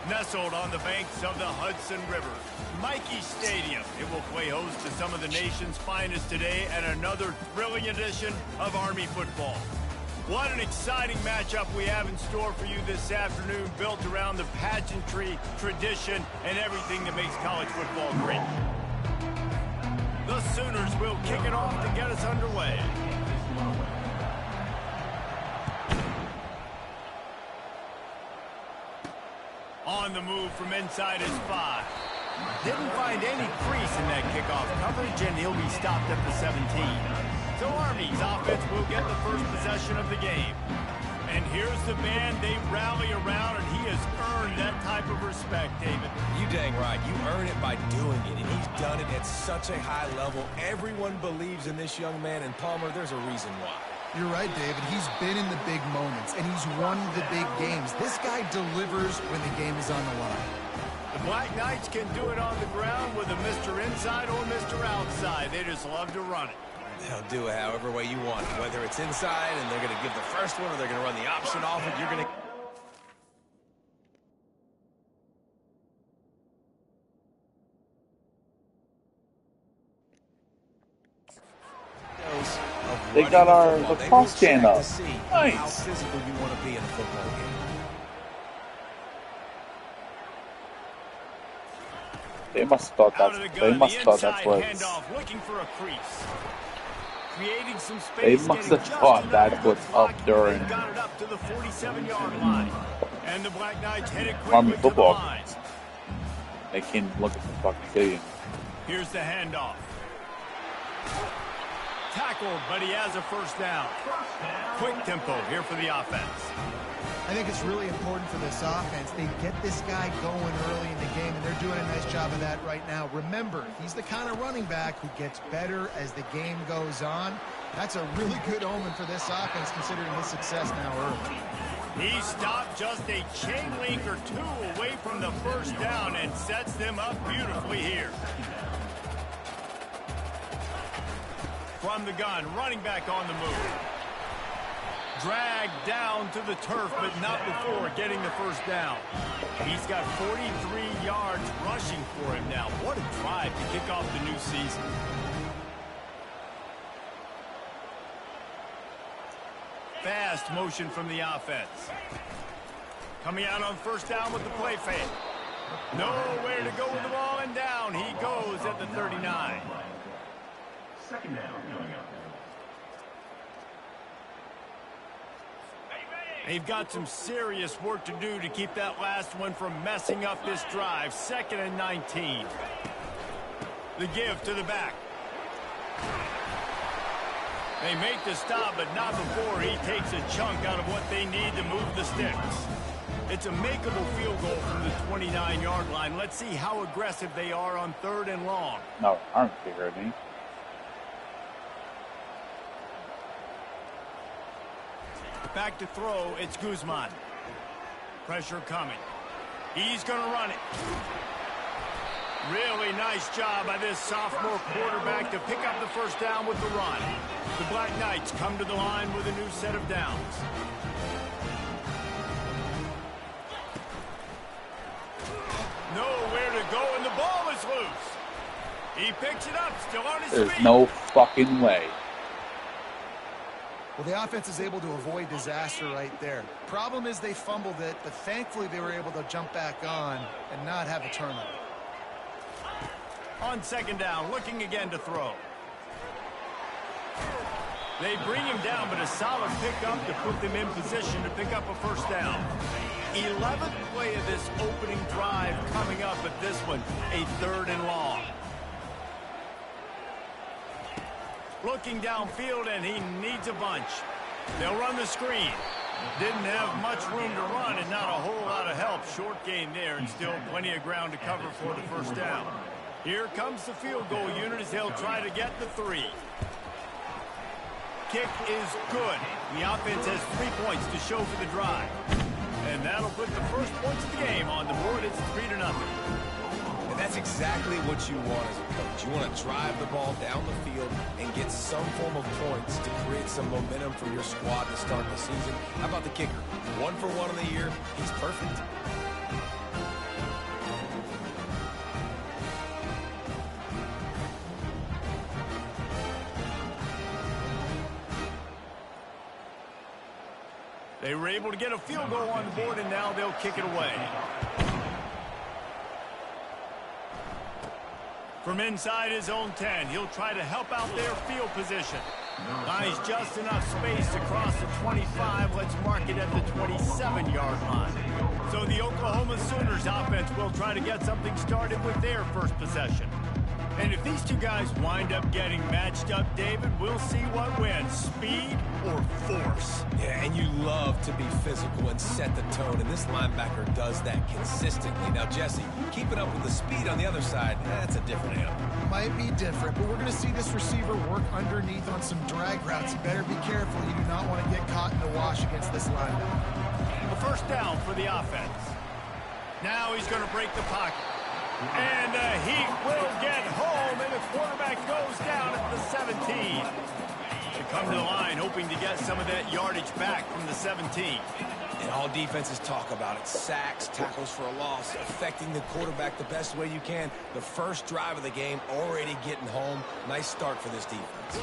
Nestled on the banks of the Hudson River, Michie Stadium. It will play host to some of the nation's finest today and another thrilling edition of Army football. What an exciting matchup we have in store for you this afternoon, built around the pageantry, tradition, and everything that makes college football great. The Sooners will kick it off to get us underway. On the move from inside his 5. Didn't find any crease in that kickoff coverage, and he'll be stopped at the 17. So Army's offense will get the first possession of the game. And here's the man they rally around, and he has earned that type of respect, David. You dang right. You earn it by doing it, and he's done it at such a high level. Everyone believes in this young man, and Palmer, there's a reason why. You're right, David. He's been in the big moments, and he's won the big games. This guy delivers when the game is on the line. The Black Knights can do it on the ground with a Mr. Inside or Mr. Outside. They just love to run it. They'll do it however way you want. Whether it's inside and they're going to give the first one or they're going to run the option off it, you're going to... They got our lacrosse stand up. How Nice. physical you want to be in a football game. They must have thought Out of the that's. gun, They must have thought that's the what. inside handoff, looking for a crease. Creating some They space. must getting have just thought enough that's of what's the block, up during and got it up to the 47-yard line. And the Black Knights headed Army quickly to the football line. games. They can't look at the fucking stadium. Here's the handoff. Tackled, but he has a first down. Quick tempo here for the offense. I think it's really important for this offense. They get this guy going early in the game, and they're doing a nice job of that right now. Remember, he's the kind of running back who gets better as the game goes on. That's a really good omen for this offense, considering his success now early. He stopped just a chain link or two away from the first down and sets them up beautifully here. From the gun, running back on the move. Dragged down to the turf, but not before getting the first down. He's got 43 yards rushing for him now. What a drive to kick off the new season. Fast motion from the offense. Coming out on first down with the play fake. Nowhere to go with the ball, and down he goes at the 39. Second down coming up. They've got some serious work to do to keep that last one from messing up this drive. 2nd and 19. The give to the back. They make the stop, but not before he takes a chunk out of what they need to move the sticks. It's a makeable field goal from the 29-yard line. Let's see how aggressive they are on 3rd and long. No, arm kicker, me. Back to throw, it's Guzman. Pressure coming. He's going to run it. Really nice job by this sophomore quarterback to pick up the first down with the run. The Black Knights come to the line with a new set of downs. Nowhere to go, and the ball is loose. He picks it up, still on his feet. There's no fucking way. Well, the offense is able to avoid disaster right there. Problem is they fumbled it, but thankfully they were able to jump back on and not have a turnover. On 2nd down, looking again to throw. They bring him down, but a solid pickup to put them in position to pick up a first down. 11th play of this opening drive coming up, but this one a 3rd and long. Looking downfield, and he needs a bunch. They'll run the screen. Didn't have much room to run and not a whole lot of help. Short gain there, and still plenty of ground to cover for the first down. Here comes the field goal unit as they'll try to get the 3. Kick is good. The offense has 3 points to show for the drive. And that'll put the first points of the game on the board. It's 3-0. And that's exactly what you want as a coach. You want to drive the ball down the field and get some form of points to create some momentum for your squad to start the season. How about the kicker? 1 for 1 in the year. He's perfect. They were able to get a field goal on the board, and now they'll kick it away. From inside his own 10, he'll try to help out their field position. Buys just enough space across the 25. Let's mark it at the 27-yard line. So the Oklahoma Sooners offense will try to get something started with their first possession. And if these two guys wind up getting matched up, David, we'll see what wins, speed or force. Yeah, and you love to be physical and set the tone, and this linebacker does that consistently. Now, Jesse, keeping up with the speed on the other side, that's a different animal. Might be different, but we're going to see this receiver work underneath on some drag routes. You better be careful. You do not want to get caught in the wash against this linebacker. A first down for the offense. Now he's going to break the pocket. And the Heat will get home, and the quarterback goes down at the 17. They come to the line hoping to get some of that yardage back from the 17. And all defenses talk about it. Sacks, tackles for a loss, affecting the quarterback the best way you can. The first drive of the game, already getting home. Nice start for this defense.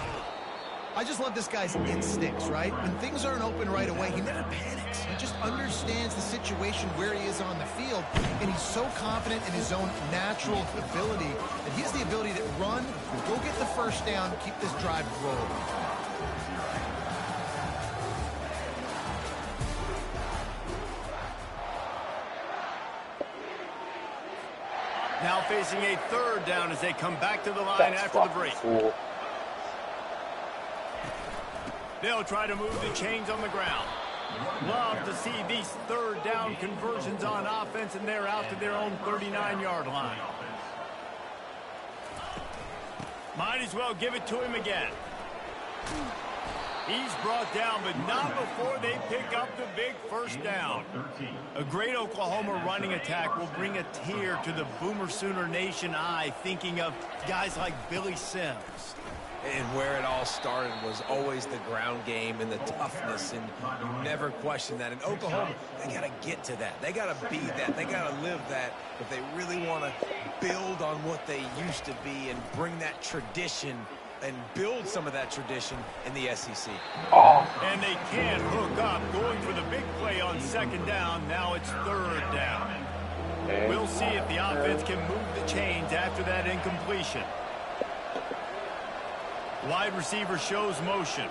I just love this guy's instincts, right? When things aren't open right away, he never panics. He just understands the situation where he is on the field, and he's so confident in his own natural ability that he has the ability to run, go get the first down, keep this drive rolling. Now facing a third down as they come back to the line after the break. Cool. They'll try to move the chains on the ground. Love to see these third down conversions on offense, and they're out to their own 39-yard line. Might as well give it to him again. He's brought down, but not before they pick up the big first down. A great Oklahoma running attack will bring a tear to the Boomer Sooner Nation eye, thinking of guys like Billy Sims. And where it all started was always the ground game and the toughness, and you never question that. In Oklahoma, they got to get to that. They got to be that. They got to live that if they really want to build on what they used to be and bring that tradition and build some of that tradition in the SEC. And they can't hook up, going for the big play on second down. Now it's third down. We'll see if the offense can move the chains after that incompletion. Wide receiver shows motion.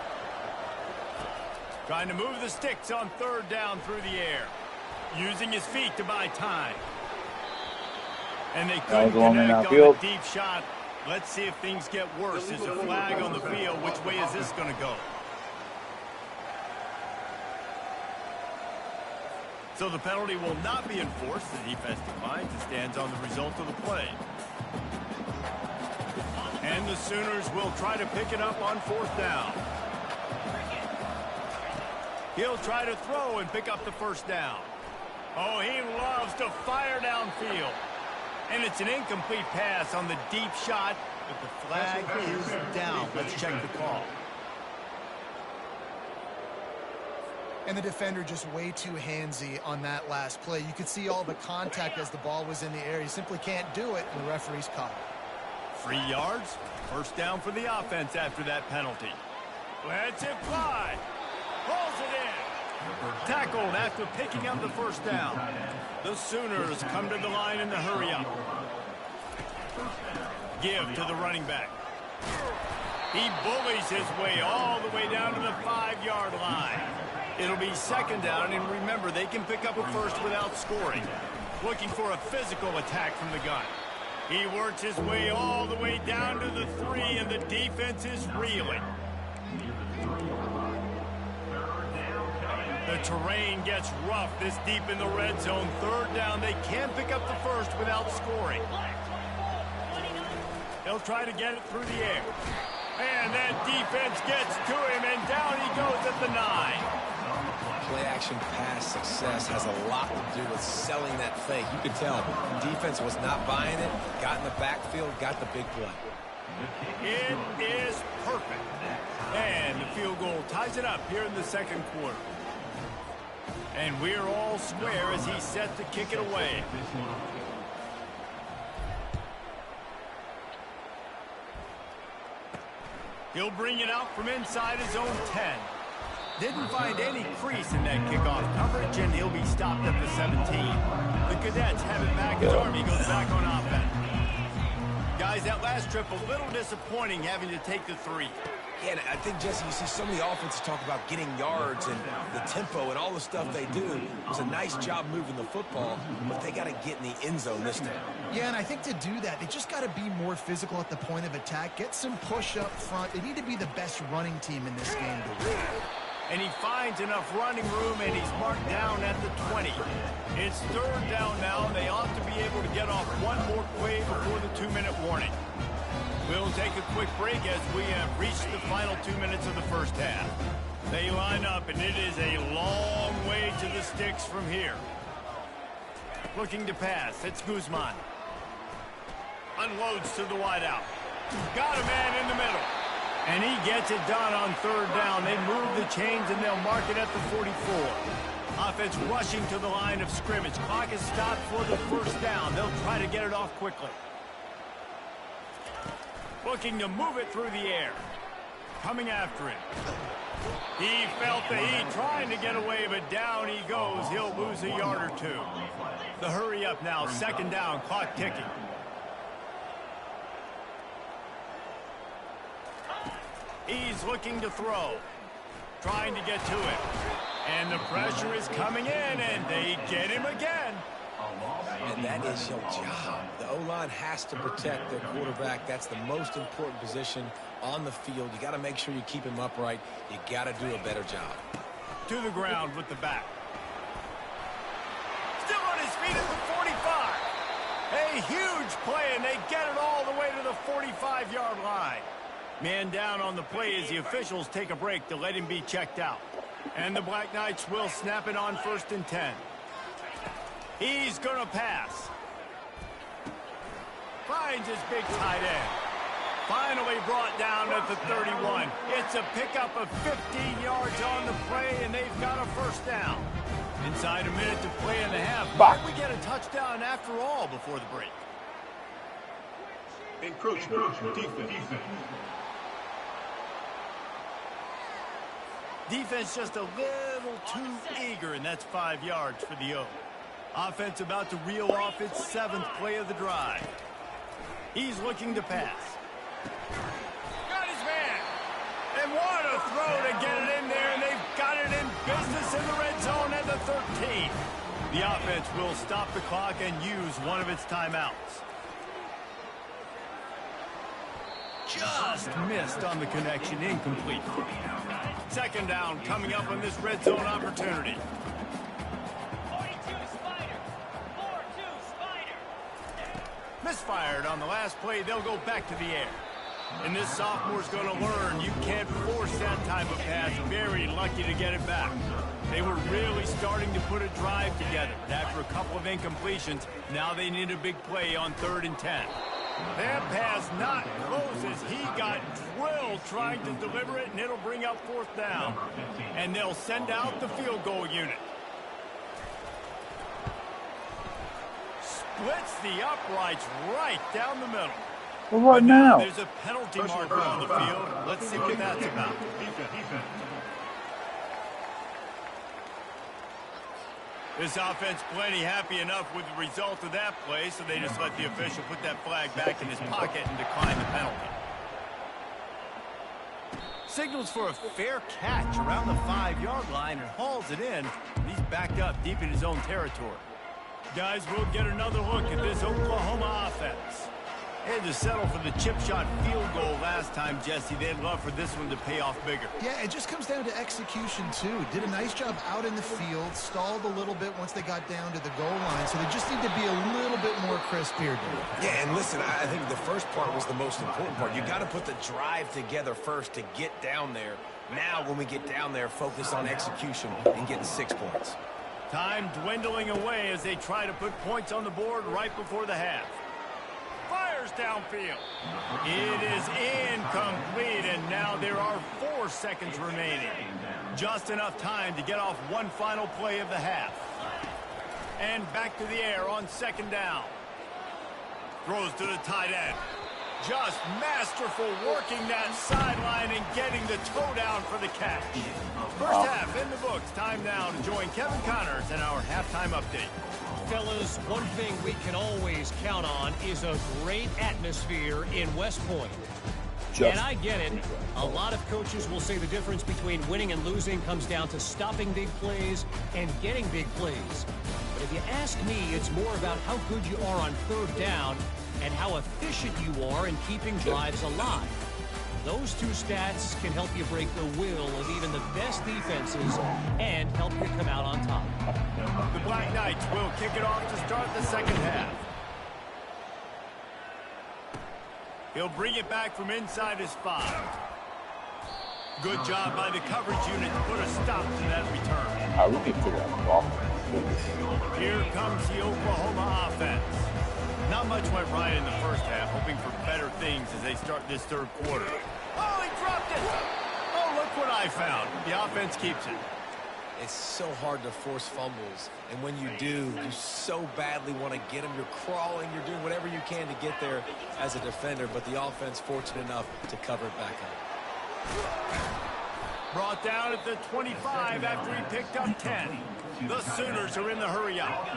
Trying to move the sticks on third down through the air. Using his feet to buy time. And they couldn't connect on the deep shot. Let's see if things get worse. There's a flag on the field. Which way is this going to go? So the penalty will not be enforced. The defense declines and stands on the result of the play. And the Sooners will try to pick it up on fourth down. He'll try to throw and pick up the first down. Oh, he loves to fire downfield. And it's an incomplete pass on the deep shot, but the flag is down. Let's check the call. And the defender just way too handsy on that last play. You could see all the contact as the ball was in the air. He simply can't do it, and the referee's caught it. 3 yards, first down for the offense after that penalty. Lets it fly. Pulls it in. Tackled after picking up the first down. The Sooners come to the line in the hurry-up. Give to the running back. He bullies his way all the way down to the 5-yard line. It'll be second down, and remember, they can pick up a first without scoring. Looking for a physical attack from the gun. He works his way all the way down to the 3, and the defense is reeling. The terrain gets rough this deep in the red zone. Third down, they can pick up the first without scoring. They'll try to get it through the air. And that defense gets to him, and down he goes at the 9. Play-action pass success has a lot to do with selling that fake. You could tell defense was not buying it, got in the backfield, got the big play. It is perfect. And the field goal ties it up here in the second quarter. And we're all square as he's set to kick it away. He'll bring it out from inside his own 10. Didn't find any crease in that kickoff coverage, and he'll be stopped at the 17. The Cadets have it back as Army goes back on offense. Guys, that last trip a little disappointing having to take the 3. Yeah, and I think, Jesse, you see so many offenses talk about getting yards and the tempo and all the stuff they do. It was a nice job moving the football, but they got to get in the end zone this time. Yeah, and I think to do that, they just got to be more physical at the point of attack, get some push up front. They need to be the best running team in this game to win. And he finds enough running room, and he's marked down at the 20. It's third down now. They ought to be able to get off one more play before the 2-minute warning. We'll take a quick break as we have reached the final 2 minutes of the first half. They line up, and it is a long way to the sticks from here. Looking to pass. It's Guzman. Unloads to the wideout. Got a man in the middle. And he gets it done on third down. They move the chains, and they'll mark it at the 44. Offense rushing to the line of scrimmage. Clock is stopped for the first down. They'll try to get it off quickly. Looking to move it through the air. Coming after it. He felt the heat, trying to get away, but down he goes. He'll lose a yard or two. The hurry up now. Second down. Clock ticking. He's looking to throw. Trying to get to it. And the pressure is coming in, and they get him again. And that is your job. The O-line has to protect their quarterback. That's the most important position on the field. You got to make sure you keep him upright. You got to do a better job. To the ground with the back. Still on his feet at the 45. A huge play, and they get it all the way to the 45-yard line. Man down on the play as the officials take a break to let him be checked out. And the Black Knights will snap it on 1st and 10. He's going to pass. Finds his big tight end. Finally brought down at the 31. It's a pickup of 15 yards on the play, and they've got a first down. Inside a minute to play in the half. Might we get a touchdown after all before the break? Encroachment defense. Defense just a little too eager, and that's 5 yards for the O. Offense about to reel off its 7th play of the drive. He's looking to pass. Got his man. And what a throw to get it in there, and they've got it in business in the red zone at the 13. The offense will stop the clock and use one of its timeouts. Just missed on the connection, incomplete. Second down coming up on this red zone opportunity. 42 Spider. 4-2 Spider. Misfired on the last play. They'll go back to the air. And this sophomore's going to learn you can't force that type of pass. Very lucky to get it back. They were really starting to put a drive together. But after a couple of incompletions, now they need a big play on 3rd and 10. That pass not close as he got drilled trying to deliver it, and it'll bring up 4th down. And they'll send out the field goal unit. Splits the uprights right down the middle. Well, what now? There's a penalty marker on the field. Let's see what that's about. This offense plenty happy enough with the result of that play, so they just let the official put that flag back in his pocket and decline the penalty. Signals for a fair catch around the 5-yard line and hauls it in. He's backed up deep in his own territory. Guys, we'll get another look at this Oklahoma offense. Had to settle for the chip shot field goal last time, Jesse. They'd love for this one to pay off bigger. Yeah, it just comes down to execution, too. Did a nice job out in the field, stalled a little bit once they got down to the goal line, so they just need to be a little bit more crisp here, dude. Yeah, and listen, I think the first part was the most important part. You got to put the drive together first to get down there. Now, when we get down there, focus on execution and getting 6 points. Time dwindling away as they try to put points on the board right before the half. Fires downfield. It is incomplete, and now there are 4 seconds remaining. Just enough time to get off one final play of the half. And back to the air on 2nd down. Throws to the tight end. Just masterful working that sideline and getting the toe down for the catch. First half in the books. Time now to join Kevin Connors in our halftime update. Fellas, one thing we can always count on is a great atmosphere in West Point. And I get it. A lot of coaches will say the difference between winning and losing comes down to stopping big plays and getting big plays. But if you ask me, it's more about how good you are on third down and how efficient you are in keeping drives alive. Those two stats can help you break the will of even the best defenses and help you come out on top. The Black Knights will kick it off to start the second half. He'll bring it back from inside his 5. Good job by the coverage unit to put a stop to that return. I really figure out the offense. Here comes the Oklahoma offense. Not much went right in the first half, hoping for better things as they start this third quarter. Oh, he dropped it! Oh, look what I found. The offense keeps it. It's so hard to force fumbles, and when you do, you so badly want to get them. You're crawling, you're doing whatever you can to get there as a defender, but the offense fortunate enough to cover it back up. Brought down at the 25 after he picked up 10. The Sooners are in the hurry-up.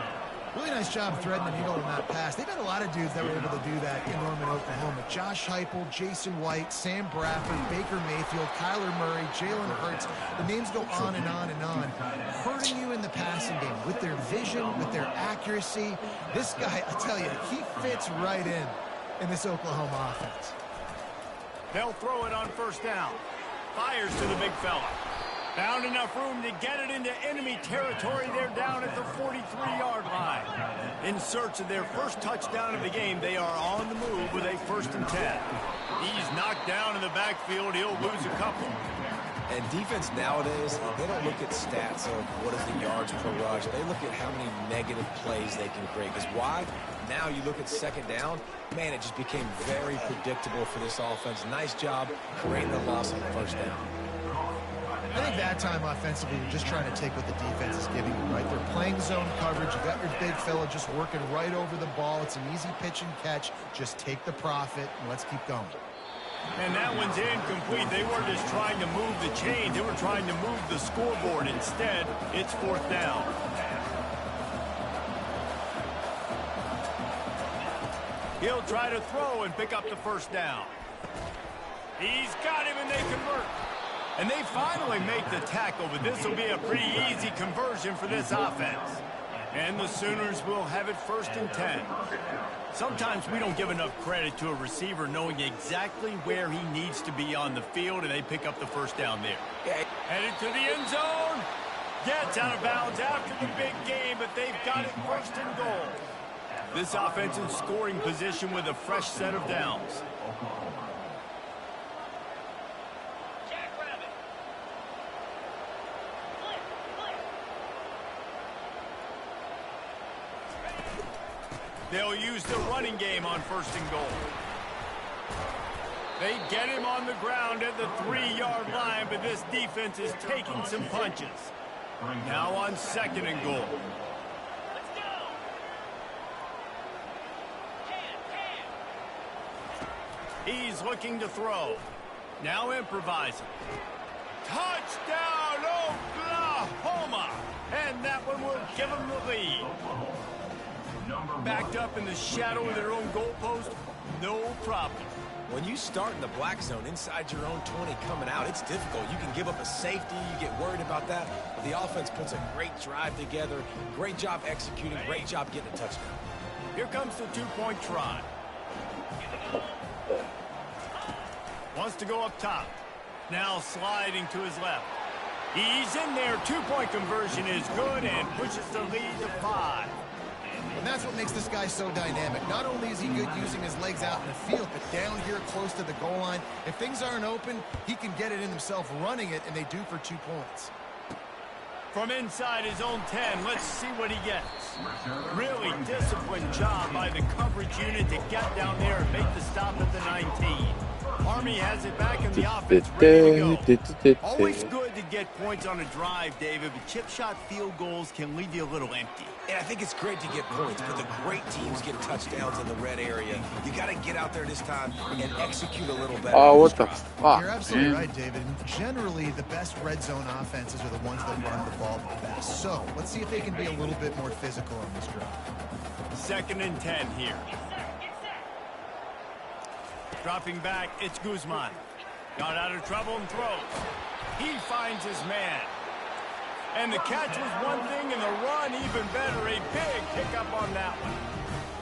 Really nice job threading the needle on that pass. They've had a lot of dudes that were able to do that in Norman, Oklahoma. Josh Heupel, Jason White, Sam Bradford, Baker Mayfield, Kyler Murray, Jalen Hurts. The names go on and on and on. Hurting you in the passing game with their vision, with their accuracy. This guy, I tell you, he fits right in this Oklahoma offense. They'll throw it on first down. Fires to the big fella. Found enough room to get it into enemy territory. They're down at the 43-yard line. In search of their first touchdown of the game, they are on the move with a 1st and 10. He's knocked down in the backfield. He'll lose a couple. And defense nowadays, they don't look at stats of what is the yards per rush. They look at how many negative plays they can create. Because why? Now you look at second down, man, it just became very predictable for this offense. Nice job creating the loss on the first down. I think that time offensively, you're just trying to take what the defense is giving you, right? They're playing zone coverage. You got your big fella just working right over the ball. It's an easy pitch and catch. Just take the profit, and let's keep going. And that one's incomplete. They weren't just trying to move the chain. They were trying to move the scoreboard. Instead, it's 4th down. He'll try to throw and pick up the first down. He's got him, and they convert. And they finally make the tackle, but this will be a pretty easy conversion for this offense. And the Sooners will have it 1st and 10. Sometimes we don't give enough credit to a receiver knowing exactly where he needs to be on the field, and they pick up the first down there. Headed to the end zone. Gets out of bounds after the big game, but they've got it 1st and goal. This offense in scoring position with a fresh set of downs. They'll use the running game on 1st and goal. They get him on the ground at the 3-yard line, but this defense is taking some punches. Now on 2nd and goal. He's looking to throw. Now improvising. Touchdown, Oklahoma! And that one will give them the lead. Backed up in the shadow of their own goalpost, no problem. When you start in the black zone inside your own 20 coming out, it's difficult. You can give up a safety. You get worried about that. But the offense puts a great drive together. Great job executing. Great job getting a touchdown. Here comes the 2-point try. Wants to go up top. Now sliding to his left. He's in there. 2-point conversion is good and pushes the lead to 5. And that's what makes this guy so dynamic. Not only is he good using his legs out in the field, but down here close to the goal line, if things aren't open, he can get it in himself running it, and they do for 2 points. From inside his own 10, let's see what he gets. Really disciplined job by the coverage unit to get down there and make the stop at the 19. Army has it back in the offense, ready to go. Always good to get points on a drive, David, but chip shot field goals can leave you a little empty. And I think it's great to get points, but the great teams get touchdowns in the red area. You got to get out there this time and execute a little better. Oh, what the fuck, You're absolutely man. right, David. And generally, the best red zone offenses are the ones that run the ball the best. So let's see if they can be a little bit more physical on this drive. 2nd and 10 here. Dropping back, it's Guzman. Got out of trouble and throws. He finds his man. And the catch was one thing, and the run even better. A big pickup on that one.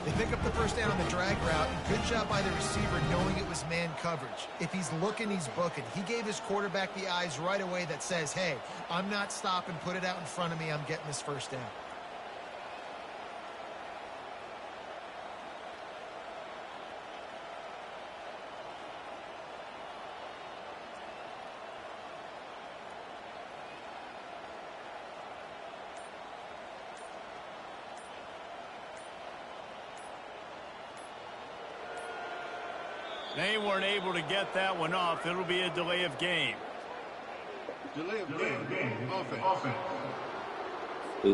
They pick up the first down on the drag route. Good job by the receiver knowing it was man coverage. If he's looking, he's booking. He gave his quarterback the eyes right away that says, hey, I'm not stopping. Put it out in front of me. I'm getting this first down. They weren't able to get that one off. It'll be a delay of game. Delay of game. Offense.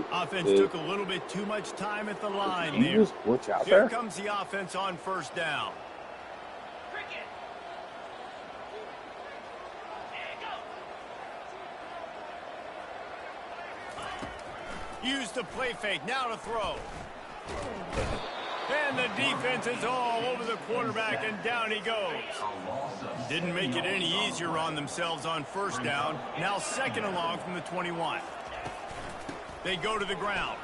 Offense took a little bit too much time at the line Can you there. just glitch out Here there? comes the offense on first down. Use the play fake. Now to throw. And the defense is all over the quarterback, and down he goes. Didn't make it any easier on themselves on first down. Now second and long from the 21. They go to the ground.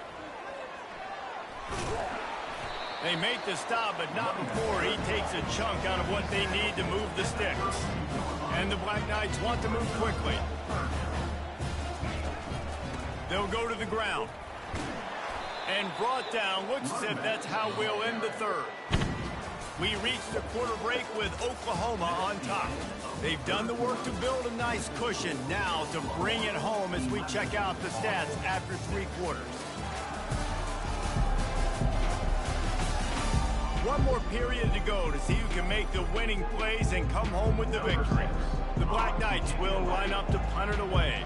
They make the stop, but not before he takes a chunk out of what they need to move the sticks. And the Black Knights want to move quickly. They'll go to the ground. And brought down. Looks as if that's how we'll end the third. We reach the quarter break with Oklahoma on top. They've done the work to build a nice cushion. Now to bring it home as we check out the stats after 3 quarters. One more period to go to see who can make the winning plays and come home with the victory. The Black Knights will line up to punt it away.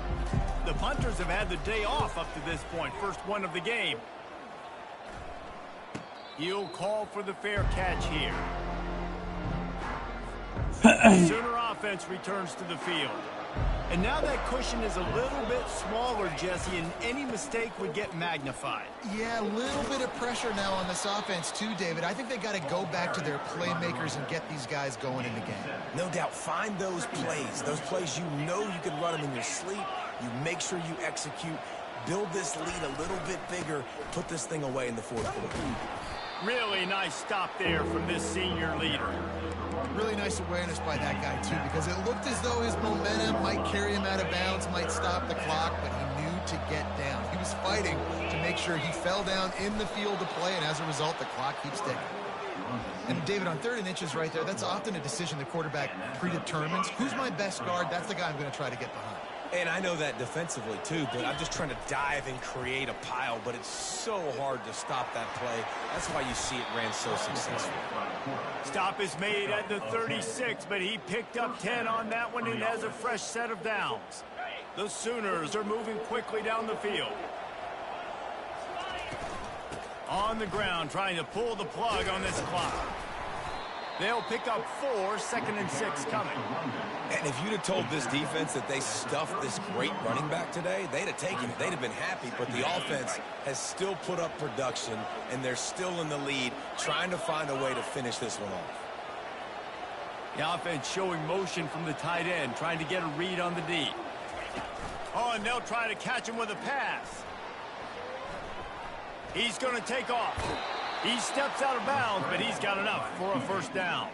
The punters have had the day off up to this point. First one of the game. He'll call for the fair catch here. Sooner offense returns to the field. And now that cushion is a little bit smaller, Jesse, and any mistake would get magnified. Yeah, a little bit of pressure now on this offense too, David. I think they got to go back to their playmakers and get these guys going in the game. No doubt. Find those plays you know you can run them in your sleep. You make sure you execute. Build this lead a little bit bigger. Put this thing away in the fourth quarter. Really nice stop there from this senior leader. Really nice awareness by that guy, too, because it looked as though his momentum might carry him out of bounds, might stop the clock, but he knew to get down. He was fighting to make sure he fell down in the field to play, and as a result, the clock keeps ticking. And, David, on 3rd and inches right there, that's often a decision the quarterback predetermines. Who's my best guard? That's the guy I'm going to try to get behind. And I know that defensively, too, but I'm just trying to dive and create a pile, but it's so hard to stop that play. That's why you see it ran so successful. Stop is made at the 36, but he picked up 10 on that one and has a fresh set of downs. The Sooners are moving quickly down the field. On the ground, trying to pull the plug on this clock. They'll pick up 4, 2nd and 6 coming. And if you'd have told this defense that they stuffed this great running back today, they'd have taken it. They'd have been happy, but the offense has still put up production, and they're still in the lead, trying to find a way to finish this one off. The offense showing motion from the tight end, trying to get a read on the D. Oh, and they'll try to catch him with a pass. He's going to take off. He steps out of bounds, but he's got enough for a first down.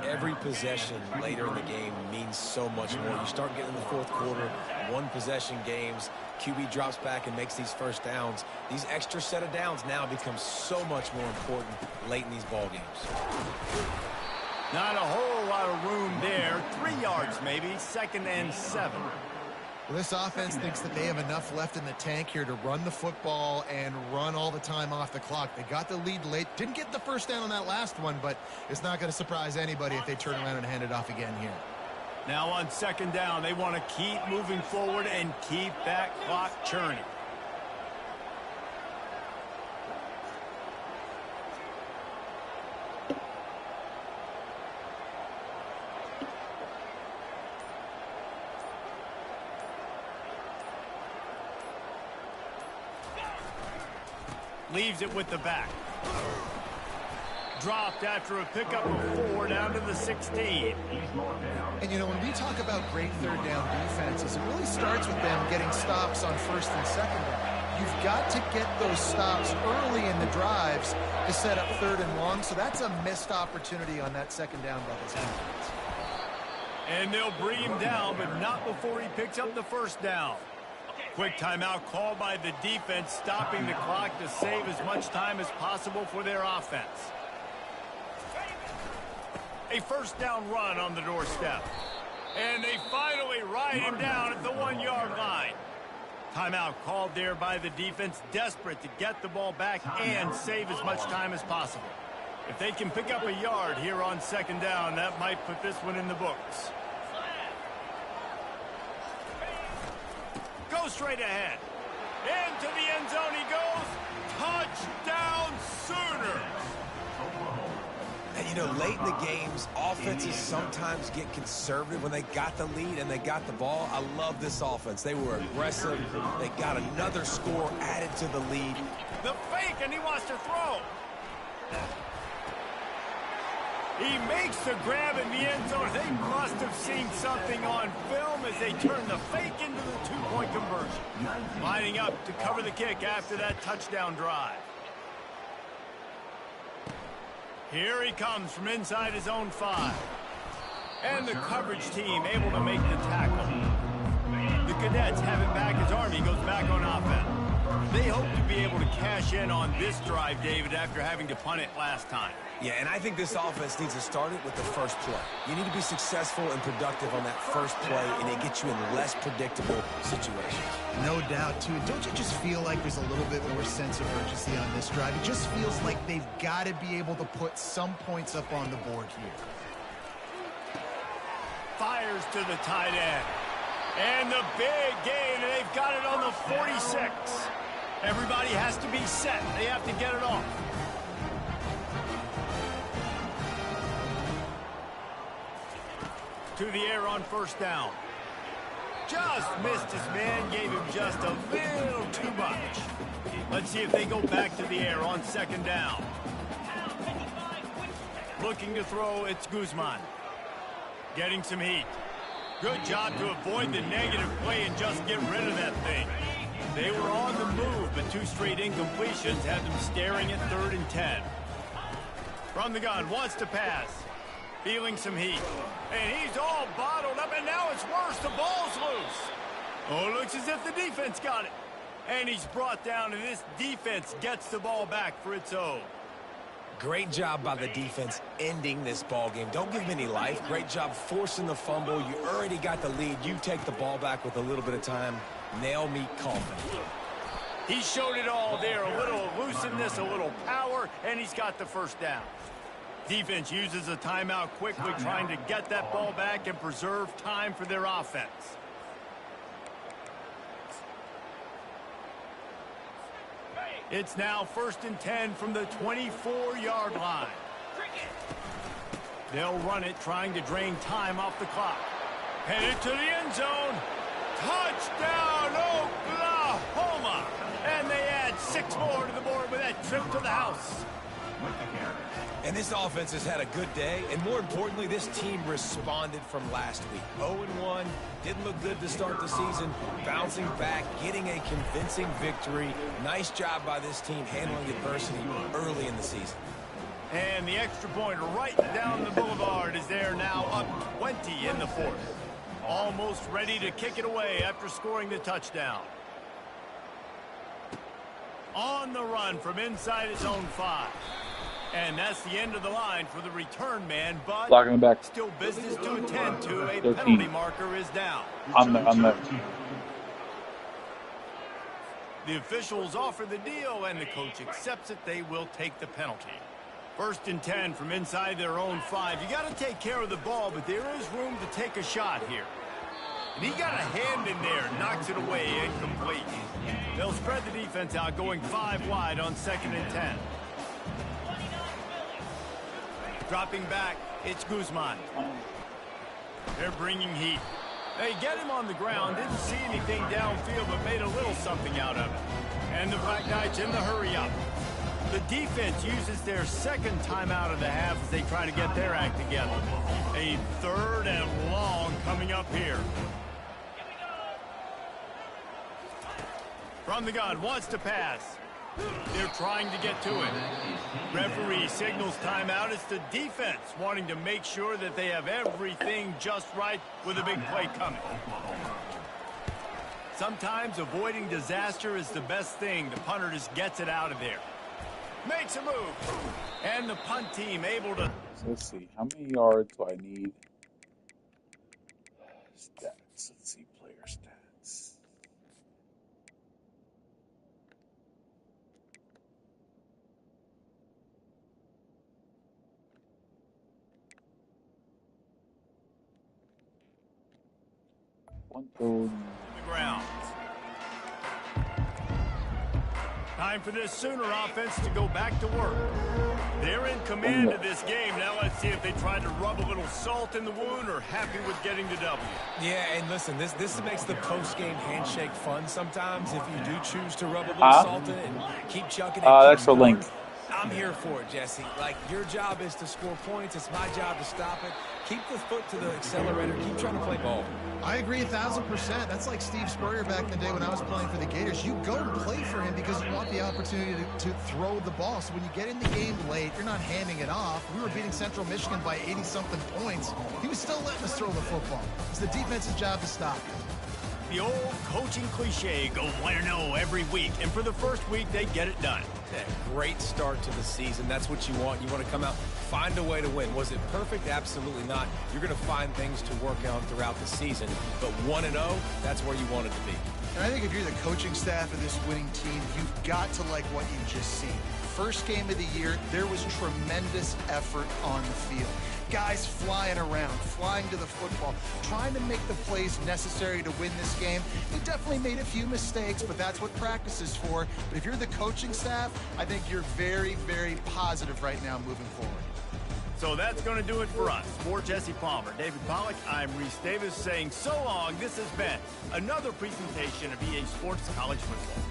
Every possession later in the game means so much more. You start getting in the fourth quarter, 1-possession games, QB drops back and makes these first downs. These extra set of downs now become so much more important late in these ball games. Not a whole lot of room there. 3 yards maybe, 2nd and 7. Well, this offense thinks that they have enough left in the tank here to run the football and run all the time off the clock. They got the lead late. Didn't get the first down on that last one, but it's not going to surprise anybody if they turn around and hand it off again here. Now on 2nd down, they want to keep moving forward and keep that clock churning. Leaves it with the back. dropped after a pickup of 4 down to the 16. And, you know, when we talk about great third down defenses, it really starts with them getting stops on first and second down. You've got to get those stops early in the drives to set up third and long, so that's a missed opportunity on that second down by this defense. And they'll bring him down, but not before he picks up the first down. Quick timeout called by the defense, stopping the clock to save as much time as possible for their offense. A first down run on the doorstep. And they finally ride him down at the 1-yard line. Timeout called there by the defense, desperate to get the ball back and save as much time as possible. If they can pick up a yard here on second down, that might put this one in the books. Go straight ahead. Into the end zone he goes. Touchdown Sooners. And, you know, late in the games, offenses sometimes get conservative when they got the lead and they got the ball. I love this offense. They were aggressive. They got another score added to the lead. The fake, and he wants to throw. He makes the grab in the end zone. They must have seen something on film as they turn the fake into the two-point conversion. Lining up to cover the kick after that touchdown drive. Here he comes from inside his own 5. And the coverage team able to make the tackle. The Cadets have it back as Army goes back on offense. They hope to be able to cash in on this drive, David, after having to punt it last time. Yeah, and I think this offense needs to start it with the first play. You need to be successful and productive on that first play, and it gets you in less predictable situations. No doubt, too. Don't you just feel like there's a little bit more sense of urgency on this drive? It just feels like they've got to be able to put some points up on the board here. Fires to the tight end. And the big gain, and they've got it on the 46. Everybody has to be set. They have to get it off. To the air on first down. Just missed his man, gave him just a little too much. Let's see if they go back to the air on second down. Looking to throw, it's Guzman. Getting some heat. Good job to avoid the negative play and just get rid of that thing. They were on the move, but 2 straight incompletions had them staring at 3rd and 10. From the gun, wants to pass. Feeling some heat. And he's all bottled up, and now it's worse. The ball's loose. Oh, looks as if the defense got it. And he's brought down, and this defense gets the ball back for its own. Great job by the defense ending this ball game. Don't give them any life. Great job forcing the fumble. You already got the lead. You take the ball back with a little bit of time. Nail meet Coffin. He showed it all there. A little elusiveness, a little power, and he's got the first down. Defense uses a timeout quickly, trying to get that ball back and preserve time for their offense. It's now 1st and 10 from the 24-yard line. They'll run it, trying to drain time off the clock. Headed to the end zone. Touchdown, Oklahoma! And they add 6 more to the board with that trip to the house. And this offense has had a good day, and more importantly, this team responded from last week. 0-1, didn't look good to start the season, bouncing back, getting a convincing victory. Nice job by this team handling adversity early in the season. And the extra point right down the boulevard is there now, up 20 in the 4th. Almost ready to kick it away after scoring the touchdown. On the run from inside his own 5. And that's the end of the line for the return man, but blocking the back. Still business to attend to. A 13. penalty marker is down. I'm there. The officials offer the deal, and the coach accepts it. They will take the penalty. 1st and 10 from inside their own 5. You got to take care of the ball, but there is room to take a shot here. And he got a hand in there, knocks it away, incomplete. They'll spread the defense out, going 5 wide on 2nd and 10. Dropping back, it's Guzman. They're bringing heat. They get him on the ground, didn't see anything downfield, but made a little something out of it. And the Black Knights in the hurry up. The defense uses their second timeout of the half as they try to get their act together. A 3rd and long coming up here. From the gun, wants to pass. They're trying to get to it. Referee signals timeout. It's the defense wanting to make sure that they have everything just right with a big play coming. Sometimes avoiding disaster is the best thing. The punter just gets it out of there. Makes a move. And the punt team able to... So let's see. How many yards do I need? Stats. Let's see. Player stats. One third. The ground. Time for this Sooner offense to go back to work. They're in command of this game. Now let's see if they try to rub a little salt in the wound or happy with getting the W. Yeah, and listen, this makes the post-game handshake fun sometimes if you do choose to rub a little salt in it and keep chucking it. That's for Link. I'm here for it, Jesse. Like, your job is to score points. It's my job to stop it. Keep the foot to the accelerator. Keep trying to play ball. I agree 1,000%. That's like Steve Spurrier back in the day when I was playing for the Gators. You go and play for him because you want the opportunity to throw the ball. So when you get in the game late, you're not handing it off. We were beating Central Michigan by 80-something points. He was still letting us throw the football. It's the defense's job to stop it. The old coaching cliche, go 1-0 every week. And for the first week, they get it done. Yeah, great start to the season. That's what you want. You want to come out, find a way to win. Was it perfect? Absolutely not. You're going to find things to work on throughout the season. But 1-0, that's where you want it to be. And I think if you're the coaching staff of this winning team, you've got to like what you've just seen. First game of the year, there was tremendous effort on the field. Guys flying around, flying to the football, trying to make the plays necessary to win this game. They definitely made a few mistakes, but that's what practice is for. But if you're the coaching staff, I think you're very, very positive right now moving forward. So that's going to do it for us. For Jesse Palmer, David Pollack, I'm Reese Davis saying so long. This has been another presentation of EA Sports College Football.